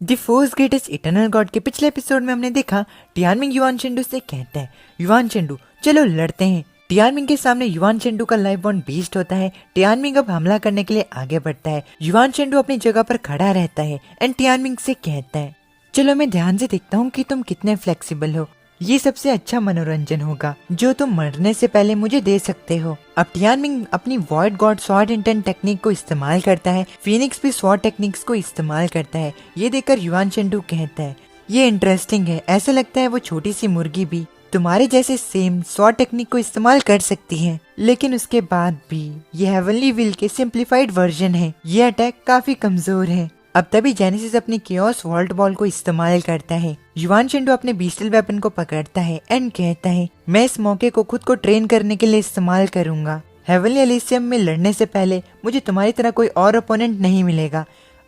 The force greatest eternal God के पिछले episode में हमने देखा टियानमिंग युआन शेंडू से कहता है, युआन शेंडू चलो लड़ते हैं। टियानमिंग के सामने युआन शेंडू का लाइफ बॉन्ड बीस्ट होता है। टियानमिंग अब हमला करने के लिए आगे बढ़ता है। युआन शेंडू अपनी जगह पर खड़ा रहता है एंड टियानमिंग से कहता है, चलो मैं ध्यान से देखता हूँ कि तुम कितने फ्लेक्सिबल हो। ये सबसे अच्छा मनोरंजन होगा जो तुम मरने से पहले मुझे दे सकते हो। अब टियानमिंग अपनी void god sword intern technique को इस्तेमाल करता है। फीनिक्स भी स्वॉर्ड टेक्निक्स को इस्तेमाल करता है। ये देखकर युआन शेंडू कहता है, ये इंटरेस्टिंग है, ऐसा लगता है वो छोटी सी मुर्गी भी तुम्हारे जैसे सेम स्वॉर्ड टेक्निक को इस्तेमाल कर सकती है। लेकिन उसके बाद भी ये हेवनली विल के सिंप्लीफाइड वर्जन है। ये अटैक काफी कमजोर है। अब तभी जेनेसिस अपनी कियोस वॉल्ट बॉल को इस्तेमाल करता है। युआन शेंडू अपने बीस्टल वेपन को पकड़ता है एंड कहता है, मैं इस मौके को खुद को ट्रेन करने के लिए इस्तेमाल करूंगा। हेवनली एलिसियम में लड़ने से पहले मुझे तुम्हारी तरह कोई और ओपोनेंट नहीं मिलेगा।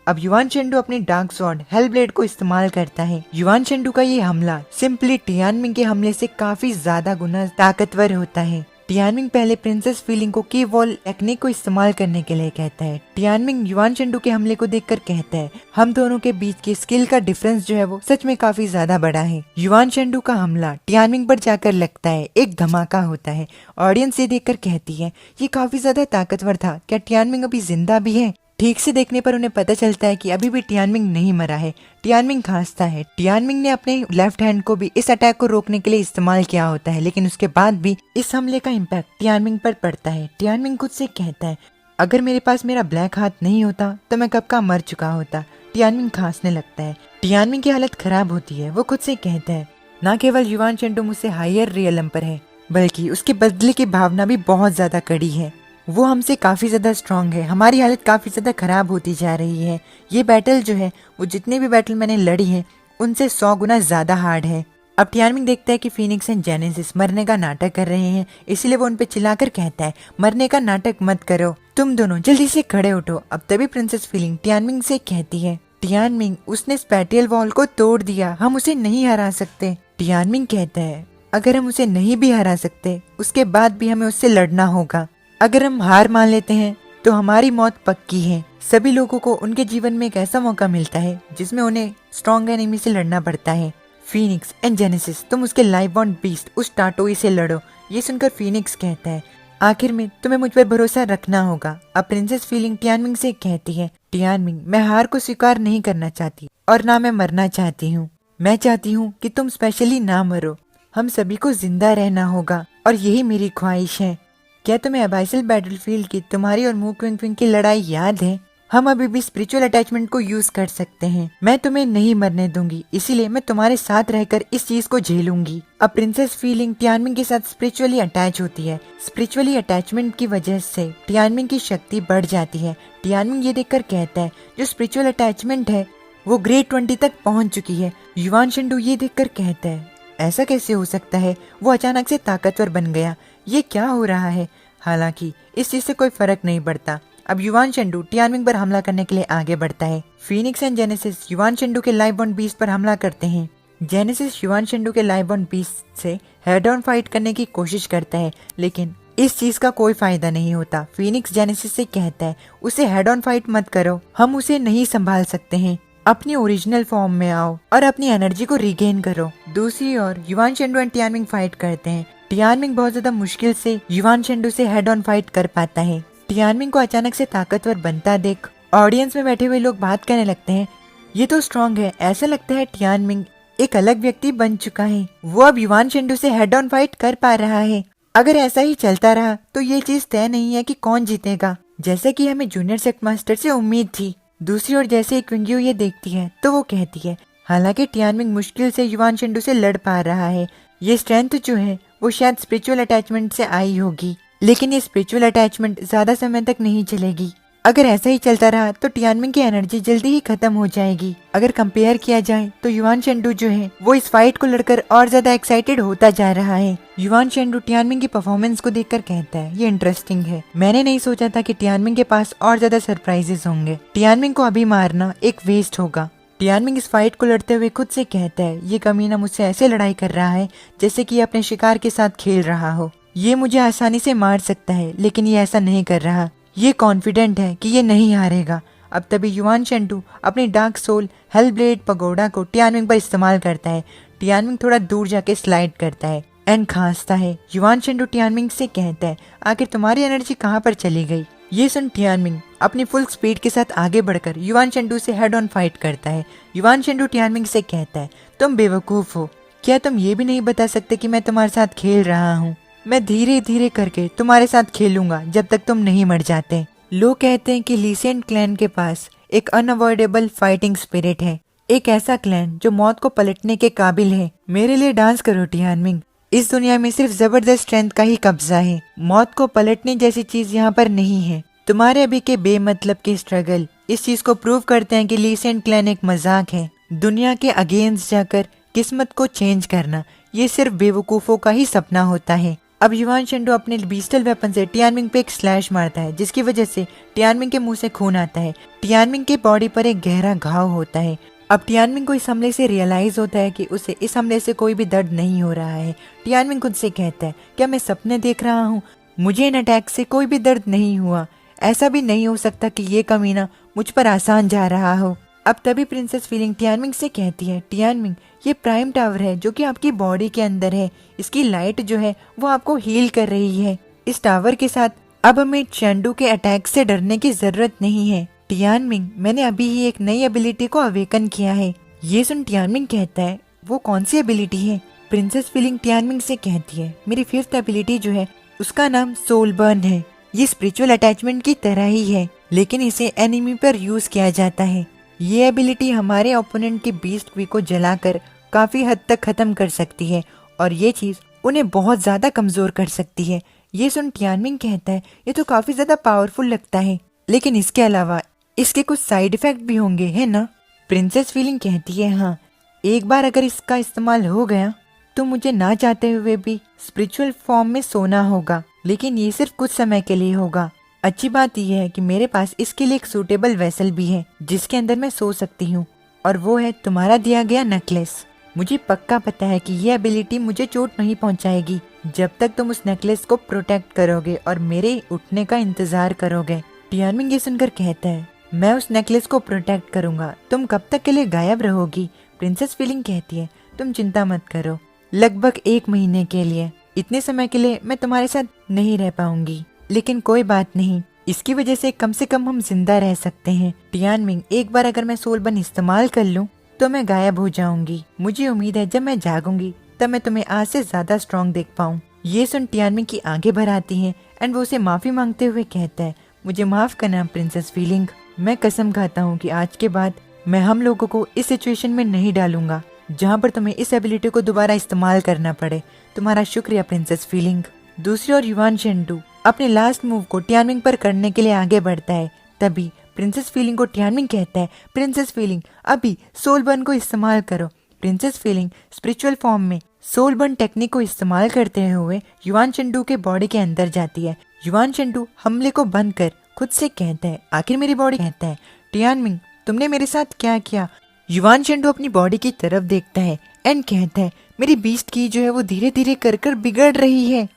अब युआन शेंडू अपनी डार्क स्वॉर्ड हेल ब्लेड को इस्तेमाल करता है। युआन शेंडू का ये हमला सिंपली टियानमिंग के हमले से काफी ज्यादा गुना ताकतवर होता है। टियानमिंग पहले प्रिंसेस फीलिंग को की वॉल टेक्निक को इस्तेमाल करने के लिए कहता है। टियानमिंग युआन शेंडू के हमले को देखकर कहता है, हम दोनों के बीच की स्किल का डिफरेंस जो है वो सच में काफी ज्यादा बड़ा है। युआन शेंडू का हमला टियानमिंग पर जाकर लगता है, एक धमाका होता है। ऑडियंस ये देखकर कहती है, ये काफी ज्यादा ताकतवर था, क्या टियानमिंग अभी जिंदा भी है? ठीक से देखने पर उन्हें पता चलता है कि अभी भी टियानमिंग नहीं मरा है। टियानमिंग खांसता है। टियानमिंग ने अपने लेफ्ट हैंड को भी इस अटैक को रोकने के लिए इस्तेमाल किया होता है, लेकिन उसके बाद भी इस हमले का इम्पैक्ट टियानमिंग पर पड़ता है। टियानमिंग खुद से कहता है, अगर मेरे पास मेरा ब्लैक हाथ नहीं होता तो मैं कब का मर चुका होता। टियानमिंग खांसने लगता है। टियानमिंग की हालत खराब होती है। वो खुद से कहता है, न केवल युआन शेंडू मुझसे हायर रियलम पर है, बल्कि उसके बदले की भावना भी बहुत ज्यादा कड़ी है। वो हमसे काफी ज्यादा स्ट्रांग है। हमारी हालत काफी ज्यादा खराब होती जा रही है। ये बैटल जो है वो जितने भी बैटल मैंने लड़ी है उनसे 100 गुना ज्यादा हार्ड है। अब टियानमिंग देखता है कि फीनिक्स एंड जेनेसिस मरने का नाटक कर रहे हैं, इसलिए वो उन पे चिल्लाकर कहता है, मरने का नाटक मत करो, तुम दोनों जल्दी से खड़े उठो। अब तभी प्रिंसेस फीलिंग टियानमिंग से कहती है, टियानमिंग उसने स्पैटियल वॉल को तोड़ दिया, हम उसे नहीं हरा सकते। टियानमिंग कहता है, अगर हम उसे नहीं भी हरा सकते उसके बाद भी हमें उससे लड़ना होगा। अगर हम हार मान लेते हैं तो हमारी मौत पक्की है। सभी लोगों को उनके जीवन में एक ऐसा मौका मिलता है जिसमें उन्हें स्ट्रॉन्ग एनिमी से लड़ना पड़ता है। फीनिक्स एंड जेनेसिस, तुम उसके लाइफ बॉन्ड बीस्ट उस टाटोई से लड़ो। ये सुनकर फीनिक्स कहता है, आखिर में तुम्हें मुझ पर भरोसा रखना होगा। अब प्रिंसेस फीलिंग टियानमिंग से कहती है, टियानमिंग मैं हार को स्वीकार नहीं करना चाहती और ना मैं मरना चाहती हूँ। मैं चाहती हूँ कि तुम स्पेशली ना मरो। हम सभी को जिंदा रहना होगा और यही मेरी ख्वाहिश है। क्या तुम्हें अबाइसल बैटलफील्ड की तुम्हारी और मू क्विंग क्विंग की लड़ाई याद है? हम अभी भी स्पिरिचुअल अटैचमेंट को यूज कर सकते हैं। मैं तुम्हें नहीं मरने दूंगी, इसीलिए मैं तुम्हारे साथ रहकर इस चीज को झेलूंगी। अब प्रिंसेस फीलिंग टियानमिंग के साथ स्पिरिचुअली अटैच होती है। स्पिरिचुअली अटैचमेंट की वजह से टियानमिंग की शक्ति बढ़ जाती है। टियानमिंग ये देखकर कहता है, जो स्पिरिचुअल अटैचमेंट है वो ग्रेड 20 तक पहुँच चुकी है। युआन शेंडू ये देखकर कहता है, ऐसा कैसे हो सकता है? वो अचानक से ताकतवर बन गया, ये क्या हो रहा है? हालांकि इस चीज से कोई फर्क नहीं पड़ता। अब युआन शेंडू टियानमिंग पर हमला करने के लिए आगे बढ़ता है। फीनिक्स एंड जेनेसिस युआन शेंडू के लाइफ बॉन्ड बीस्ट पर हमला करते हैं। जेनेसिस युआन शेंडू के लाइफ बॉन्ड बीस्ट से हेड ऑन फाइट करने की कोशिश करता है, लेकिन इस चीज का कोई फायदा नहीं होता। फीनिक्स जेनेसिस से कहता है, उसे हेड ऑन फाइट मत करो, हम उसे नहीं संभाल सकते हैं। अपनी ओरिजिनल फॉर्म में आओ और अपनी एनर्जी को रिगेन करो। दूसरी ओर युआन शेंडू एंड टियानमिंग फाइट करते हैं। टियानमिंग बहुत ज्यादा मुश्किल से युआन शेंडू से हेड ऑन फाइट कर पाता है। टियानमिंग को अचानक से ताकतवर बनता देख ऑडियंस में बैठे हुए लोग बात करने लगते हैं, ये तो स्ट्रॉन्ग है। ऐसा लगता है टियानमिंग एक अलग व्यक्ति बन चुका है। वो अब युआन शेंडू से हेड ऑन फाइट कर पा रहा है। अगर ऐसा ही चलता रहा तो ये चीज तय नहीं है कि कौन जीतेगा, जैसे कि हमें जूनियर सेक्ट मास्टर से उम्मीद थी। दूसरी ओर जैसे ही क्विंग्यू ये देखती है तो वो कहती है, हालांकि टियानमिंग मुश्किल से युआन शेंडू से लड़ पा रहा है, ये स्ट्रेंथ जो है वो शायद स्पिरिचुअल अटैचमेंट से आई होगी, लेकिन ये स्पिरिचुअल अटैचमेंट ज्यादा समय तक नहीं चलेगी। अगर ऐसा ही चलता रहा तो टियानमिंग की एनर्जी जल्दी ही खत्म हो जाएगी। अगर कंपेयर किया जाए तो युआन शेंडू जो है वो इस फाइट को लड़कर और ज्यादा एक्साइटेड होता जा रहा है। युआन शेंडू टियानमिंग की परफॉर्मेंस को देखकर कहता है, ये इंटरेस्टिंग है। मैंने नहीं सोचा था कि टियानमिंग के पास और ज्यादा सरप्राइजेस होंगे। टियानमिंग को अभी मारना एक वेस्ट होगा। टियानमिंग इस फाइट को लड़ते हुए खुद से कहता है, ये कमीना मुझसे ऐसे लड़ाई कर रहा है जैसे कि अपने शिकार के साथ खेल रहा हो। ये मुझे आसानी से मार सकता है, लेकिन ये ऐसा नहीं कर रहा। ये कॉन्फिडेंट है कि ये नहीं हारेगा। अब तभी युवान शेंडू अपनी dark soul hell blade pagoda को टियानमिंग पर इस्तेमाल करता है। टियानमिंग थोड़ा दूर जाके स्लाइड करता है एंड खांसता है। युवान शेंडू टियानमिंग से कहता है, आखिर तुम्हारी एनर्जी कहाँ पर चली गई? ये सुन टियानमिंग अपनी फुल स्पीड के साथ आगे बढ़कर युवान शेंडू से हेड ऑन फाइट करता है। युवान शेंडू टियानमिंग से कहता है, तुम बेवकूफ हो, क्या तुम ये भी नहीं बता सकते कि मैं तुम्हारे साथ खेल रहा हूँ? मैं धीरे धीरे करके तुम्हारे साथ खेलूंगा जब तक तुम नहीं मर जाते। लोग कहते हैं कि लीसेंट क्लैन के पास एक अनअवॉइडेबल फाइटिंग स्पिरिट है, एक ऐसा क्लैन जो मौत को पलटने के काबिल है। मेरे लिए डांस करो टियानमिंग, इस दुनिया में सिर्फ जबरदस्त स्ट्रेंथ का ही कब्जा है, मौत को पलटने जैसी चीज यहाँ पर नहीं है। तुम्हारे अभी के बेमतलब के स्ट्रगल इस चीज को प्रूव करते हैं कि लीसेंट क्लैन एक मजाक है। दुनिया के अगेंस्ट जाकर किस्मत को चेंज करना ये सिर्फ बेवकूफों का ही सपना होता है। अब युवान शेंडू अपने बीस्टल वेपन से टियानमिंग पे एक स्लैश मारता है, जिसकी वजह से टियानमिंग के मुंह से खून आता है। टियानमिंग के बॉडी पर एक गहरा घाव होता है। अब टियानमिंग को इस हमले से रियलाइज होता है कि उसे इस हमले से कोई भी दर्द नहीं हो रहा है। टियानमिंग खुद से कहता है, क्या मैं सपने देख रहा हूँ? मुझे इन अटैक से कोई भी दर्द नहीं हुआ। ऐसा भी नहीं हो सकता कि ये कमीना मुझ पर आसान जा रहा हो। अब तभी प्रिंसेस फीलिंग टियानमिंग से कहती है, टियानमिंग ये प्राइम टावर है जो कि आपकी बॉडी के अंदर है, इसकी लाइट जो है वो आपको हील कर रही है। इस टावर के साथ अब हमें शेंडू के अटैक से डरने की जरूरत नहीं है। टियानमिंग मैंने अभी ही एक नई एबिलिटी को अवेकन किया है। ये सुन टियानमिंग कहता है, वो कौन सी एबिलिटी है? प्रिंसेस फीलिंग टियानमिंग से कहती है, मेरी 5th एबिलिटी जो है उसका नाम सोल बर्न है। ये स्पिरिचुअल अटैचमेंट की तरह ही है, लेकिन इसे एनिमी पर यूज किया जाता है। ये एबिलिटी हमारे ओपोनेंट के बीस्ट क्वी को जलाकर काफी हद तक खत्म कर सकती है और ये चीज उन्हें बहुत ज्यादा कमजोर कर सकती है। ये सुन टियानमिंग कहता है, ये तो काफी ज्यादा पावरफुल लगता है, लेकिन इसके अलावा इसके कुछ साइड इफेक्ट भी होंगे, है ना? प्रिंसेस फीलिंग कहती है, हाँ, एक बार अगर इसका इस्तेमाल हो गया तो मुझे ना चाहते हुए भी स्पिरिचुअल फॉर्म में सोना होगा, लेकिन ये सिर्फ कुछ समय के लिए होगा। अच्छी बात यह है कि मेरे पास इसके लिए एक सूटेबल वेसल भी है जिसके अंदर मैं सो सकती हूँ, और वो है तुम्हारा दिया गया नेकलेस। मुझे पक्का पता है कि ये एबिलिटी मुझे चोट नहीं पहुंचाएगी जब तक तुम उस नेकलेस को प्रोटेक्ट करोगे और मेरे उठने का इंतजार करोगे। टियानमिंग ये सुनकर कहता है, मैं उस नेकलेस को प्रोटेक्ट करूंगा, तुम कब तक के लिए गायब रहोगी? प्रिंसेस फीलिंग कहती है, तुम चिंता मत करो, लगभग 1 महीने के लिए। इतने समय के लिए मैं तुम्हारे साथ नहीं रह पाऊंगी, लेकिन कोई बात नहीं, इसकी वजह से कम हम जिंदा रह सकते हैं। टियानमिंग एक बार अगर मैं सोल बर्न इस्तेमाल कर लूं तो मैं गायब हो जाऊंगी। मुझे उम्मीद है जब मैं जागूंगी तब मैं तुम्हें आज से ज्यादा स्ट्रॉन्ग देख पाऊं। ये सुन टियानमिंग की आंखें भर आती हैं एंड वो उसे माफी मांगते हुए कहता है, मुझे माफ करना प्रिंसेस फीलिंग, मैं कसम खाता हूँ कि आज के बाद मैं हम लोगों को इस सिचुएशन में नहीं डालूंगा जहाँ पर तुम्हें इस एबिलिटी को दोबारा इस्तेमाल करना पड़े। तुम्हारा शुक्रिया प्रिंसेस फीलिंग। दूसरी ओर युवान शेंडू अपने लास्ट मूव को टियानमिंग पर करने के लिए आगे बढ़ता है। तभी प्रिंसेस फीलिंग को टियानमिंग कहता है, प्रिंसेस फीलिंग अभी सोल बर्न को इस्तेमाल करो। प्रिंसेस फीलिंग स्पिरिचुअल फॉर्म में सोल बर्न टेक्निक को इस्तेमाल करते हुए युवान शेंडू के बॉडी के अंदर जाती है। युवान शेंडू हमले को बंद कर खुद से कहता है, आखिर मेरी बॉडी। कहता है, टियानमिंग तुमने मेरे साथ क्या किया? युवान शेंडू अपनी बॉडी की तरफ देखता है एंड कहता है, मेरी बीस्ट की जो है वो धीरे धीरे कर बिगड़ रही है।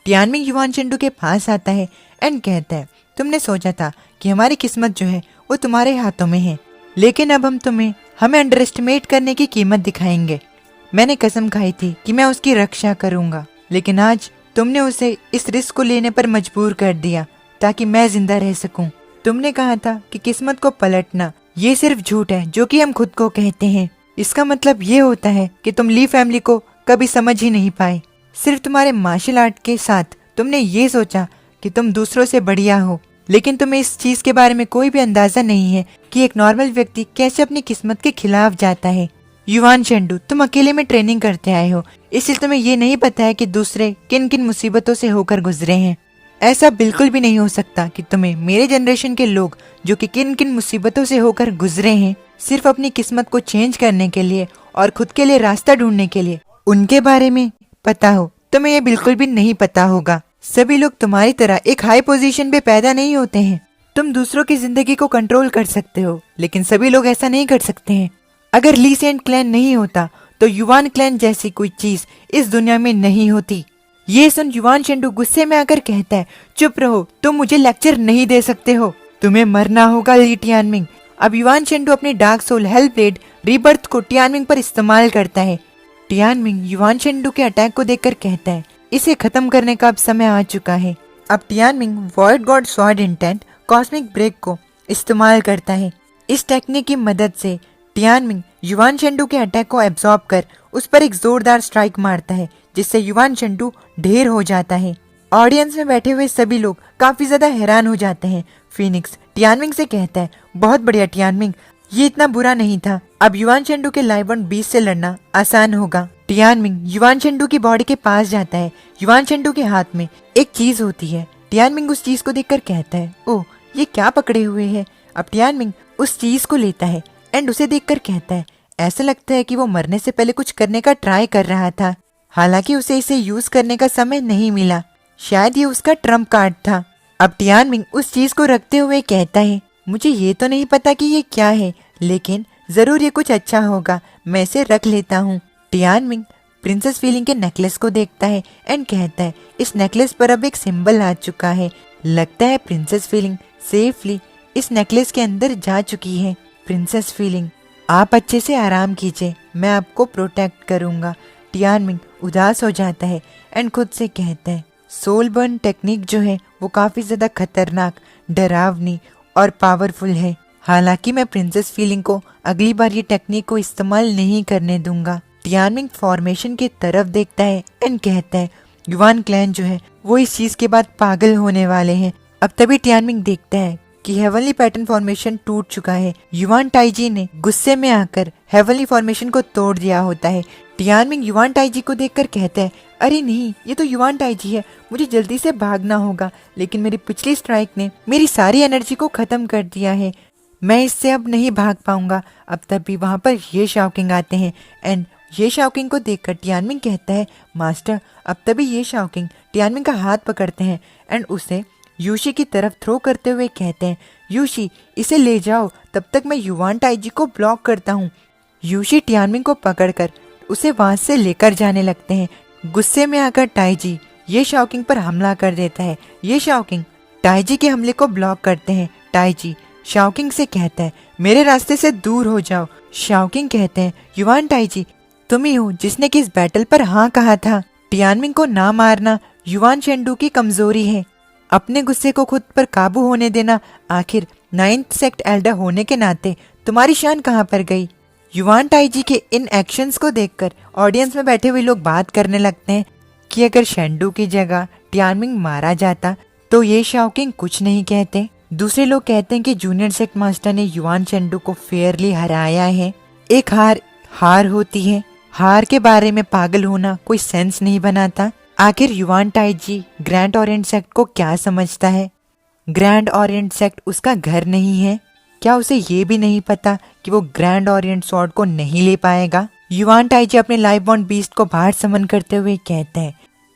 टियानमिंग युवान शेंडू के पास आता है एंड कहता है, तुमने सोचा था कि हमारी किस्मत जो है वो तुम्हारे हाथों में है, लेकिन अब हम तुम्हें हमें अंडर एस्टिमेट करने की कीमत दिखाएंगे। मैंने कसम खाई थी कि मैं उसकी रक्षा करूंगा, लेकिन आज तुमने उसे इस रिस्क को लेने पर मजबूर कर दिया ताकि मैं जिंदा रह सकूं। तुमने कहा था कि किस्मत को पलटना ये सिर्फ झूठ है जो कि हम खुद को कहते हैं। इसका मतलब ये होता है कि तुम ली फैमिली को कभी समझ ही नहीं पाए। सिर्फ तुम्हारे मार्शल आर्ट के साथ तुमने ये सोचा कि तुम दूसरों से बढ़िया हो, लेकिन तुम्हें इस चीज के बारे में कोई भी अंदाजा नहीं है कि एक नॉर्मल व्यक्ति कैसे अपनी किस्मत के खिलाफ जाता है। युवान शेंडू तुम अकेले में ट्रेनिंग करते आए हो, इसलिए तुम्हें ये नहीं पता है कि दूसरे किन किन मुसीबतों से होकर गुजरे हैं। ऐसा बिल्कुल भी नहीं हो सकता कि तुम्हें मेरे जनरेशन के लोग जो कि किन किन मुसीबतों से होकर गुजरे हैं, सिर्फ अपनी किस्मत को चेंज करने के लिए और खुद के लिए रास्ता ढूंढने के लिए उनके बारे में पता हो। तुम्हें ये बिल्कुल भी नहीं पता होगा। सभी लोग तुम्हारी तरह एक हाई पोजीशन पे पैदा नहीं होते हैं। तुम दूसरों की जिंदगी को कंट्रोल कर सकते हो, लेकिन सभी लोग ऐसा नहीं कर सकते हैं। अगर लीसेंट क्लैन नहीं होता तो युवान क्लैन जैसी कोई चीज इस दुनिया में नहीं होती। ये सुन युवान शेंडू गुस्से में आकर कहता है, चुप रहो, तुम मुझे लेक्चर नहीं दे सकते हो। तुम्हें मरना होगा ली टियानमिंग। अब युवान चेंडू अपने dark soul hell blade rebirth को टियानमिंग पर इस्तेमाल करता है। टियानमिंग युवान चेंडू के अटैक को देखकर कहता है, इसे खत्म करने का अब समय आ चुका है। अब Tianming void god sword intent cosmic break को इस्तेमाल करता है। इस टेक्निक की मदद से टियानमिंग युवान चेंडू के अटैक को एब्जॉर्ब कर उस पर एक जोरदार स्ट्राइक मारता है, जिससे युवान चेंडू ढेर हो जाता है। ऑडियंस में बैठे हुए सभी लोग काफी ज्यादा हैरान हो जाते हैं। फीनिक्स टियानमिंग से कहता है, बहुत बढ़िया टियानमिंग, ये इतना बुरा नहीं था। अब युवान चेंडू के लाइव 1 से लड़ना आसान होगा। टियानमिंग युवान चेंडू की बॉडी के पास जाता है। युवान चेंडू के हाथ में एक चीज होती है। टियानमिंग उस चीज को देखकर कहता है, ओह ये क्या पकड़े हुए है। अब टियानमिंग उस चीज को लेता है एंड उसे देखकर कहता है, ऐसा लगता है कि वो मरने से पहले कुछ करने का ट्राई कर रहा था, हालांकि उसे इसे यूज करने का समय नहीं मिला। शायद ये उसका ट्रम्प कार्ड था। अब टियानमिंग उस चीज को रखते हुए कहता है, मुझे ये तो नहीं पता कि ये क्या है, लेकिन जरूर ये कुछ अच्छा होगा, मैं इसे रख लेता हूँ। टियानमिंग प्रिंसेस फीलिंग के नेकलेस को देखता है एंड कहता है, इस नेकलेस पर अब एक सिंबल आ चुका है। लगता है प्रिंसेस फीलिंग सेफली इस नेकलेस के अंदर जा चुकी है। प्रिंसेस फीलिंग, आप अच्छे से आराम कीजिए, मैं आपको प्रोटेक्ट करूंगा। टियानमिंग उदास हो जाता है एंड खुद से कहता है, सोल बर्न टेक्निक जो है वो काफी ज्यादा खतरनाक, डरावनी और पावरफुल है। हालांकि मैं प्रिंसेस फीलिंग को अगली बार ये टेक्निक को इस्तेमाल नहीं करने दूंगा। टियानमिंग फॉर्मेशन की तरफ देखता है एंड कहता है, युवान क्लैन जो है वो इस चीज के बाद पागल होने वाले हैं। अब तभी टियानमिंग देखता है कि हेवनली पैटर्न फॉर्मेशन टूट चुका है। युवान टाइजी ने गुस्से में आकर हेवनली फॉर्मेशन को तोड़ दिया होता है। टियानमिंग युवान टाइजी को देखकर कहता है, अरे नहीं, ये तो युवान टाइजी है, मुझे जल्दी से भागना होगा, लेकिन मेरी पिछली स्ट्राइक ने मेरी सारी एनर्जी को खत्म कर दिया है, मैं इससे अब नहीं भाग पाऊंगा। अब तभी वहां पर ये शाओकिंग आते हैं एंड ये शाओकिंग को देखकर टियानमिंग कहता है, मास्टर। अब तभी ये शाओकिंग टियानमिंग का हाथ पकड़ते हैं एंड उसे यूशी की तरफ थ्रो करते हुए कहते हैं, यूशी इसे ले जाओ, तब तक मैं युवान टाइजी को ब्लॉक करता हूँ। यूशी टियानमिंग को पकड़कर उसे वहां से लेकर जाने लगते हैं। गुस्से में आकर टाइजी ये शाओकिंग पर हमला कर देता है। ये शाओकिंग टाइजी के हमले को ब्लॉक करते हैं। टाइजी शाओकिंग से कहता है, मेरे रास्ते से दूर हो जाओ। शाओकिंग कहते हैं, युवान टाइजी तुम ही हो जिसने कि इस बैटल पर हाँ कहा था। टियानमिंग को ना मारना युवान चेंडू की कमजोरी है। अपने गुस्से को खुद पर काबू होने देना। आखिर 9th सेक्ट एल्डर होने के नाते तुम्हारी शान कहाँ पर गई। युवान टाइजी के इन एक्शंस को देखकर ऑडियंस में बैठे हुए लोग बात करने लगते हैं कि अगर शेंडू की जगह टियानमिंग मारा जाता तो ये शाओकिंग कुछ नहीं कहते। दूसरे लोग कहते हैं कि जूनियर सेक्ट मास्टर ने युवान चेंडू को फेयरली हराया है। एक हार होती है, हार के बारे में पागल होना कोई सेंस नहीं बनाता। आखिर युवान टाइजी ग्रैंड ओरिएंट सेक्ट को क्या समझता है। ग्रैंड ओरिएंट सेक्ट उसका घर नहीं है। क्या उसे ये भी नहीं पता कि वो ग्रैंड ओरिएंट स्वॉर्ड को नहीं ले पाएगा। युवान टाइजी अपने लाइफ बॉन्ड बीस्ट को बाहर समन करते हुए कहते हैं,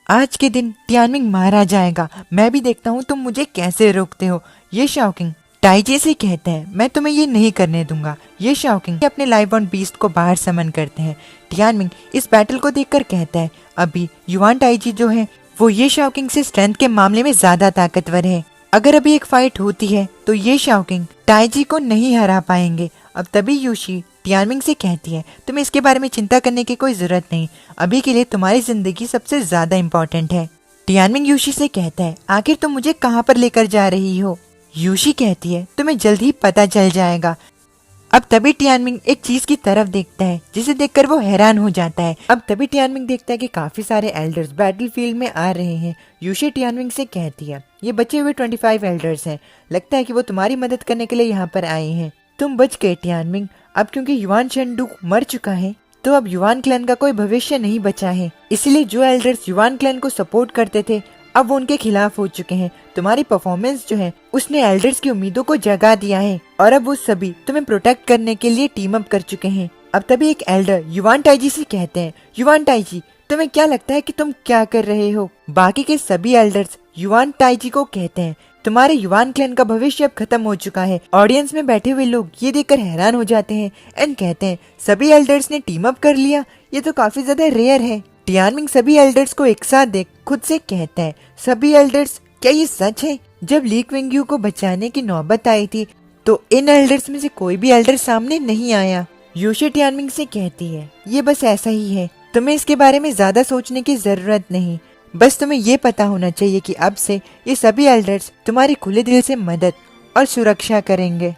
आज के दिन टियानमिंग मारा जाएगा, मैं भी देखता हूँ तुम मुझे कैसे रोकते हो। ये शाओकिंग टाइजी से कहते हैं, मैं तुम्हें ये नहीं करने दूंगा। ये शाओकिंग अपने लाइफ बॉन्ड बीस्ट को बाहर समन करते हैं। टियानमिंग इस बैटल को देखकर कहता है, अभी युवान टाइजी जो है वो ये शाओकिंग से स्ट्रेंथ के मामले में ज्यादा ताकतवर है। अगर अभी एक फाइट होती है तो ये शाओकिंग टाइजी को नहीं हरा पाएंगे। अब तभी यूशी टियानमिंग से कहती है, तुम्हें इसके बारे में चिंता करने की कोई जरूरत नहीं, अभी के लिए तुम्हारी जिंदगी सबसे ज्यादा इम्पोर्टेंट है। टियानमिंग यूशी से कहता है, आखिर तुम मुझे कहाँ पर लेकर जा रही हो। यूशी कहती है, तुम्हें जल्द ही पता चल जाएगा। अब तभी टियानमिंग एक चीज की तरफ देखता है जिसे देखकर वो हैरान हो जाता है। अब तभी टियानमिंग देखता है कि काफी सारे एल्डर्स बैटलफील्ड में आ रहे हैं। यूशी टियानमिंग से कहती है, ये बचे हुए 25 एल्डर्स हैं, लगता है कि वो तुम्हारी मदद करने के लिए यहाँ पर आए हैं। तुम बच गए टियानमिंग। अब क्योंकि युवान चेंडू मर चुका है तो अब युवान क्लैन का कोई भविष्य नहीं बचा है, इसलिए जो एल्डर्स युवान क्लैन को सपोर्ट करते थे अब वो उनके खिलाफ हो चुके हैं। तुम्हारी परफॉर्मेंस जो है उसने एल्डर्स की उम्मीदों को जगा दिया है और अब वो सभी तुम्हें प्रोटेक्ट करने के लिए टीम अप कर चुके हैं। अब तभी एक एल्डर युवान टाइजी से कहते हैं, युवान टाइजी तुम्हें क्या लगता है कि तुम क्या कर रहे हो। बाकी के सभी एल्डर्स युवान टाइजी को कहते हैं, तुम्हारे युवान क्लैन का भविष्य अब खत्म हो चुका है। ऑडियंस में बैठे हुए लोग ये देखकर हैरान हो जाते हैं एंड कहते हैं, सभी एल्डर्स ने टीम अप कर लिया, ये तो काफी ज्यादा रेयर है। टियानमिंग सभी एल्डर्स को एक साथ देख खुद से कहता है, सभी एल्डर्स क्या ये सच है। जब ली क्विंगयू को बचाने की नौबत आई थी तो इन एल्डर्स में से कोई भी एल्डर सामने नहीं आया। यूशी टियानमिंग से कहती है, ये बस ऐसा ही है, तुम्हें इसके बारे में ज्यादा सोचने की जरूरत नहीं। बस तुम्हें ये पता होना चाहिए कि अब से ये सभी एल्डर्स तुम्हारी खुले दिल से मदद और सुरक्षा करेंगे।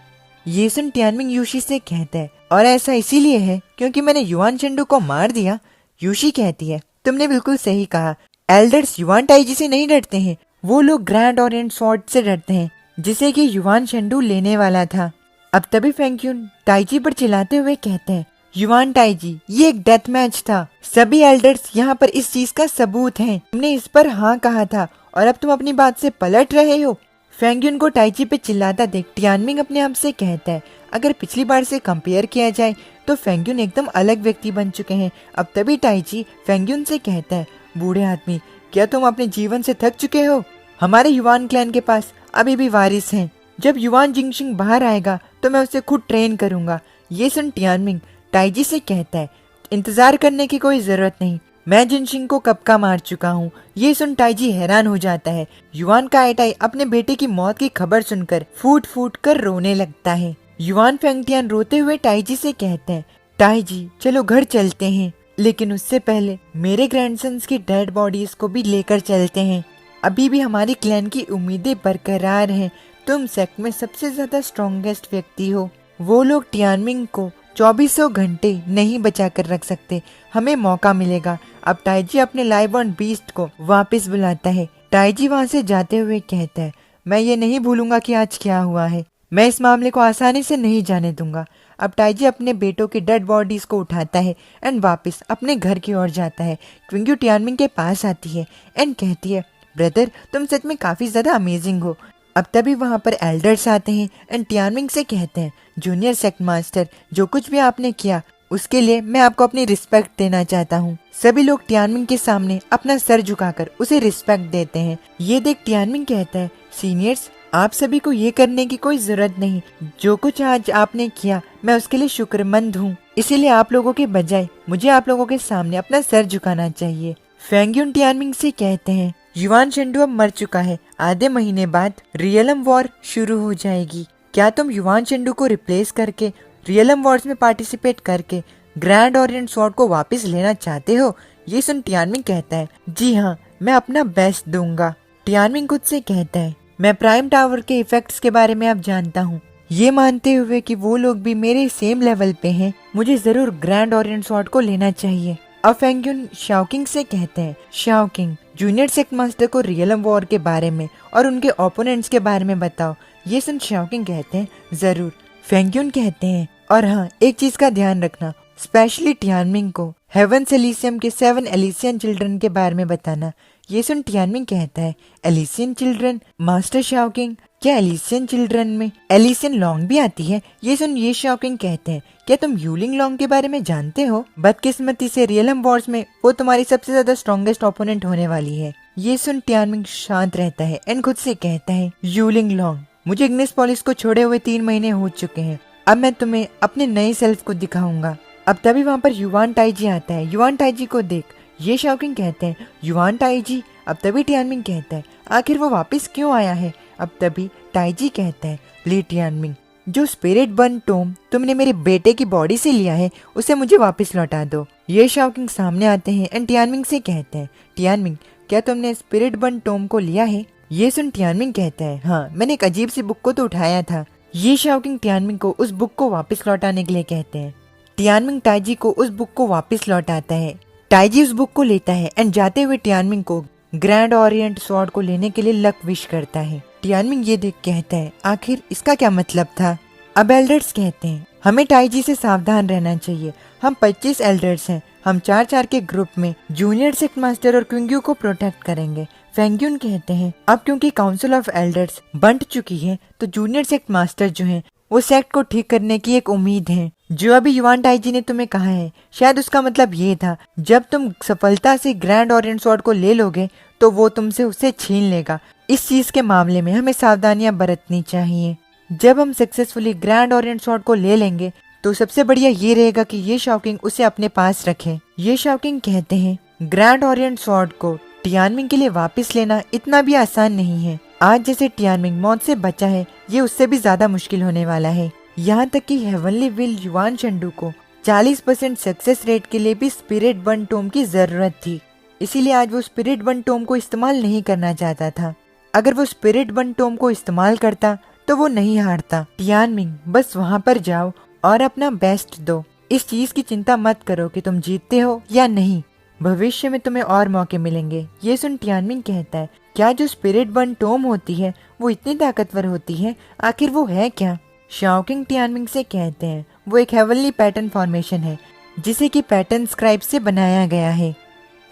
ये सुन टियानमिंग यूशी से कहता है, और ऐसा इसीलिए है क्योंकि मैंने युआन चेंडू को मार दिया। यूशी कहती है, तुमने बिल्कुल सही कहा, एल्डर्स युआन टाइजी से नहीं डरते हैं, वो लोग ग्रैंड ओरिएंट स्वॉर्ड से डरते हैं जिसे कि युआन चेंडू लेने वाला था। अब तभी फेंगक्यून टाइजी पर चिल्लाते हुए कहते हैं, युआन टाइजी, ये एक डेथ मैच था, सभी एल्डर्स यहाँ पर इस चीज का सबूत हैं। तुमने इस पर हाँ कहा था और अब तुम अपनी बात से पलट रहे हो। फेंगक्यून को टाइजी पे चिल्लाता देख टियानमिंग अपने आप से कहता है, अगर पिछली बार से कंपेयर किया जाए तो फेंगक्यून एकदम अलग व्यक्ति बन चुके हैं। अब तभी टाइजी फेंगक्यून से कहता है, बूढ़े आदमी, क्या तुम अपने जीवन से थक चुके हो? हमारे युआन क्लैन के पास अभी भी वारिस हैं। जब युआन जिंगशिंग बाहर आएगा तो मैं उसे खुद ट्रेन करूंगा। ये सुन टियानमिंग टाइजी से कहता है, इंतजार करने की कोई जरूरत नहीं, मैं जिनशिंग को कब का मार चुका हूँ। ये सुन टाइजी हैरान हो जाता है। युआन का एटाई अपने बेटे की मौत की खबर सुनकर फूट फूट कर रोने लगता है। युआन फेंगटियान रोते हुए टाइजी से कहते हैं, टाइजी चलो घर चलते हैं, लेकिन उससे पहले मेरे ग्रैंडसन्स की डेड बॉडीज को भी लेकर चलते हैं। अभी भी हमारी क्लैन की उम्मीदें बरकरार हैं। तुम सेक्ट में सबसे ज्यादा स्ट्रॉन्गेस्ट व्यक्ति हो। वो लोग टियानमिंग को 2400 घंटे नहीं बचा कर रख सकते, हमें मौका मिलेगा। अब टाइजी अपने लाइव बॉर्न बीस्ट को वापस बुलाता है। टाइजी वहाँ से जाते हुए कहता है, मैं ये नहीं भूलूंगा कि आज क्या हुआ है, मैं इस मामले को आसानी से नहीं जाने दूंगा। अब टाइजी अपने बेटों की डेड बॉडीज को उठाता है एंड वापस अपने घर की ओर जाता है। क्विंगयू टियानमिंग के पास आती है एंड कहती है, ब्रदर तुम सच में काफी ज्यादा अमेजिंग हो। अब तभी वहाँ पर एल्डर्स आते हैं एंड टियानमिंग से कहते हैं, जूनियर सेक्ट मास्टर, जो कुछ भी आपने किया उसके लिए मैं आपको अपनी रिस्पेक्ट देना चाहता हूँ। सभी लोग टियानमिंग के सामने अपना सर झुकाकर उसे रिस्पेक्ट देते हैं। ये देख टियानमिंग कहता है, सीनियर्स आप सभी को ये करने की कोई जरूरत नहीं, जो कुछ आज आपने किया मैं उसके लिए शुक्रमंद हूँ, इसीलिए आप लोगों के बजाय मुझे आप लोगों के सामने अपना सर झुकाना चाहिए। फेंगक्यून टियानमिंग से कहते हैं, युआन चेंडू अब मर चुका है, आधे महीने बाद रियलम वॉर शुरू हो जाएगी। क्या तुम युआन चेंडू को रिप्लेस करके रियलम वॉर्स में पार्टिसिपेट करके ग्रैंड ओरिएंट स्वॉर्ड को वापस लेना चाहते हो? ये सुन टियानमिंग कहता है, जी हाँ, मैं अपना बेस्ट दूंगा। टियानमिंग खुद से कहता है, मैं प्राइम टावर के इफेक्ट्स के बारे में अब जानता हूँ। ये मानते हुए कि वो लोग भी मेरे सेम लेवल पे हैं, मुझे जरूर ग्रैंड ओरिएंट स्वॉर्ड को लेना चाहिए। अब फेंगक्यून शाओकिंग से कहते हैं, शाओकिंग जूनियर सेक्ट मास्टर को रियलम वॉर के बारे में और उनके ओपोनेंट्स के बारे में बताओ। ये सुन शाओकिंग कहते हैं, जरूर। फेंगक्यून कहते हैं, और हाँ, एक चीज का ध्यान रखना, स्पेशली टियानमिंग को हेवंस एलिसियम के 7 एलिसियन चिल्ड्रन के बारे में बताना। ये सुन टियानमिंग कहता है, एलिसियन चिल्ड्रन? मास्टर शाओकिंग, क्या एलिसियन चिल्ड्रन में एलिसियन लॉन्ग भी आती है? ये सुन ये शाओकिंग कहते हैं, क्या तुम यूलिंग लॉन्ग के बारे में जानते हो? बदकिस्मती से रियलम वॉर्स में वो तुम्हारी सबसे ज्यादा स्ट्रॉन्गेस्ट ओपोनेंट होने वाली है। ये सुन टियानमिंग शांत रहता है एंड खुद से कहता है, यूलिंग लॉन्ग, मुझे इग्निस पॉलिस को छोड़े हुए 3 महीने हो चुके हैं, अब मैं तुम्हें अपने नए सेल्फ को दिखाऊंगा। अब तभी वहाँ पर युआन टाइजी आता है। युआन टाइजी को देख ये शाओकिंग कहते हैं, युआन टाइजी? अब तभी टियानमिंग कहता है, आखिर वो वापस क्यों आया है? अब तभी टाइजी कहता है, ली टियानमिंग, जो स्पिरिट बर्न टोम तुमने मेरे बेटे की बॉडी से लिया है उसे मुझे वापस लौटा दो। ये शाओकिंग सामने आते हैं एंड टियानमिंग से कहते हैं, टियानमिंग क्या तुमने स्पिरिट बर्न टोम को लिया है? ये सुन टियानमिंग कहता है, हाँ, मैंने एक अजीब सी बुक को तो उठाया था। ये शाओकिंग टियानमिंग को उस बुक को वापस लौटाने के लिए कहते हैं। टियानमिंग टाइजी को उस बुक को वापस लौटाता है। टाइजी उस बुक को लेता है एंड जाते हुए टियानमिंग को ग्रैंड ओरिएंट स्वॉर्ड को लेने के लिए लक विश करता है। टियानमिंग ये देख कहता है, आखिर इसका क्या मतलब था? अब एल्डर्स कहते हैं, हमें टाइजी से सावधान रहना चाहिए। हम 25 एल्डर्स हैं, हम 4-4 के ग्रुप में जूनियर सेक्ट मास्टर और क्विंगयू को प्रोटेक्ट करेंगे। फेंगक्यून कहते हैं, अब क्योंकि काउंसिल ऑफ एल्डर्स बंट चुकी है तो जूनियर सेक्ट मास्टर जो हैं वो सेक्ट को ठीक करने की एक उम्मीद है। जो अभी युआन टाइजी ने तुम्हें कहा है, शायद उसका मतलब ये था, जब तुम सफलता से ग्रैंड ओरिएंट स्वॉर्ड को ले लोगे तो वो तुमसे उसे छीन लेगा। इस चीज के मामले में हमें सावधानियां बरतनी चाहिए। जब हम सक्सेसफुली ग्रैंड ओरिएंट स्वॉर्ड को ले लेंगे तो सबसे बढ़िया ये रहेगा कि ये शाओकिंग उसे अपने पास रखे। ये शाओकिंग कहते हैं, ग्रैंड ओरिएंट स्वॉर्ड को टियानमिंग के लिए वापस लेना इतना भी आसान नहीं है। आज जैसे टियानमिंग मौत से बचा है, ये उससे भी ज्यादा मुश्किल होने वाला है। यहाँ तक कि हेवनली विल युआन चेंडू को 40% सक्सेस रेट के लिए भी स्पिरिट बर्न टोम की जरूरत थी, इसीलिए आज वो स्पिरिट बर्न टोम को इस्तेमाल नहीं करना चाहता था। अगर वो स्पिरिट बर्न टोम को इस्तेमाल करता तो वो नहीं हारता। टियानमिंग, बस वहाँ पर जाओ और अपना बेस्ट दो। इस चीज की चिंता मत करो कि तुम जीतते हो या नहीं, भविष्य में तुम्हें और मौके मिलेंगे। ये सुन टियानमिंग कहता है, क्या जो स्पिरिट बर्न टोम होती है वो इतनी ताकतवर होती है? आखिर वो है क्या? शाओकिंग टियानमिंग से कहते हैं, वो एक हेवनली पैटर्न फॉर्मेशन है जिसे कि पैटर्न स्क्राइब से बनाया गया है।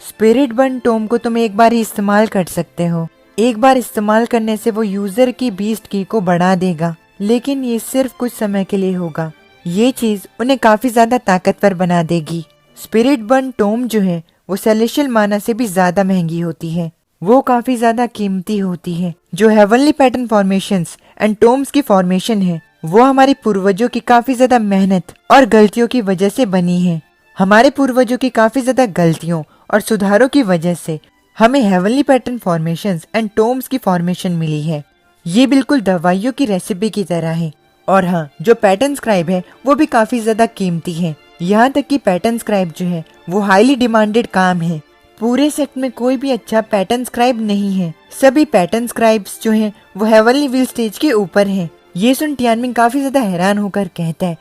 स्पिरिट बर्न टोम को तुम एक बार ही इस्तेमाल कर सकते हो। एक बार इस्तेमाल करने से वो यूजर की बीस्ट की को बढ़ा देगा, लेकिन ये सिर्फ कुछ समय के लिए होगा। ये चीज उन्हें काफी ज्यादा ताकतवर बना देगी। स्पिरिट बर्न टोम जो है वो सेलेशियल माना से भी ज्यादा महंगी होती है, वो काफी ज्यादा कीमती होती है। जो heavenly pattern formations and Tombs की फॉर्मेशन है वो हमारे पूर्वजों की काफी ज्यादा मेहनत और गलतियों की वजह से बनी है। हमारे पूर्वजों की काफी ज्यादा गलतियों और सुधारों की वजह से हमें heavenly pattern formations and Tombs की फॉर्मेशन मिली है। ये बिल्कुल दवाइयों की रेसिपी की तरह है। और हाँ, जो पैटर्न स्क्राइब है वो भी काफी ज्यादा कीमती है। यहाँ तक कि पैटर्न स्क्राइब जो है वो हाईली डिमांडेड काम है। पूरे सेट में कोई भी अच्छा पैटर्न स्क्राइब नहीं है। सभी पैटर्न स्क्राइब्स जो हैं वो हेवनली व्हील स्टेज के ऊपर हैं। ये सुन टियानमिंग काफी ज्यादा हैरान होकर कहता है,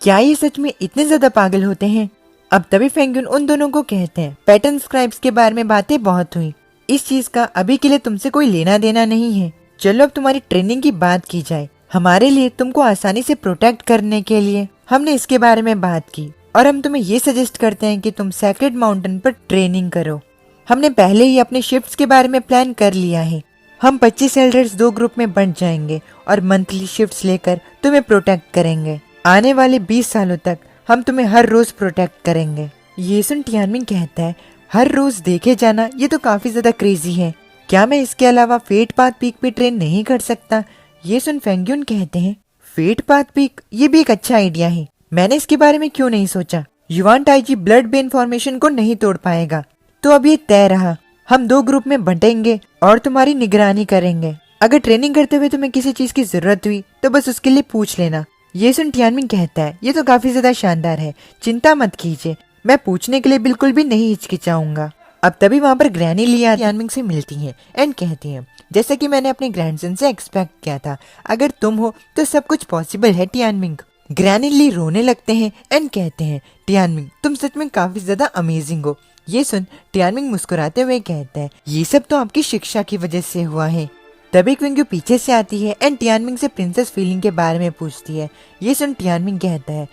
क्या ये सच में इतने ज्यादा पागल होते हैं? अब तभी फेंगुन उन दोनों को कहते हैं, पैटर्न स्क्राइब्स के बारे में बातें बहुत हुई, इस चीज का अभी के लिए तुमसे कोई लेना देना नहीं है। चलो अब तुम्हारी ट्रेनिंग की बात की जाए। हमारे लिए तुमको आसानी से प्रोटेक्ट करने के लिए हमने इसके बारे में बात की और हम तुम्हें ये सजेस्ट करते हैं कि तुम सेक्रेड माउंटेन पर ट्रेनिंग करो। हमने पहले ही अपने शिफ्ट्स के बारे में प्लान कर लिया है। हम 25 एल्डर्स 2 ग्रुप में बंट जाएंगे और मंथली शिफ्ट्स लेकर तुम्हें प्रोटेक्ट करेंगे। आने वाले 20 सालों तक हम तुम्हें हर रोज प्रोटेक्ट करेंगे। ये सुन टियानमिंग कहता है, हर रोज देखे जाना ये तो काफी ज्यादा क्रेजी है। क्या मैं इसके अलावा फेट पाथ पीक पे ट्रेन नहीं कर सकता? ये सुन फेंग्यून कहते हैं, फेट पाथ पीक ये भी एक अच्छा आइडिया है। मैंने इसके बारे में क्यों नहीं सोचा? युआन टाइजी ब्लड बेन फॉर्मेशन को नहीं तोड़ पाएगा। तो अब ये तय रहा, हम 2 ग्रुप में बंटेंगे और तुम्हारी निगरानी करेंगे। अगर ट्रेनिंग करते हुए तुम्हें किसी चीज की जरूरत हुई तो बस उसके लिए पूछ लेना। ये सुन टियानमिंग कहता है, ये तो काफी ज्यादा शानदार है, चिंता मत कीजिए, मैं पूछने के लिए बिल्कुल भी नहीं हिचकिचाऊंगा। अब तभी वहाँ पर ग्रैनी लिया टियानमिंग से मिलती हैं एंड कहती हैं, जैसा कि मैंने अपने ग्रैंडसन से एक्सपेक्ट किया था, अगर तुम हो तो सब कुछ पॉसिबल है टियानमिंग। ग्रैनी ली रोने लगते हैं एंड कहते हैं, टियानमिंग तुम सच में काफी ज्यादा अमेजिंग हो। ये सुन टियानमिंग मुस्कुराते हुए कहता है, ये सब तो आपकी शिक्षा की वजह से हुआ है। तभी क्विंग्यू पीछे से आती है एंड टियानमिंग से प्रिंसेस फीलिंग के बारे में पूछती है। ये सुन टियानमिंग कहता है,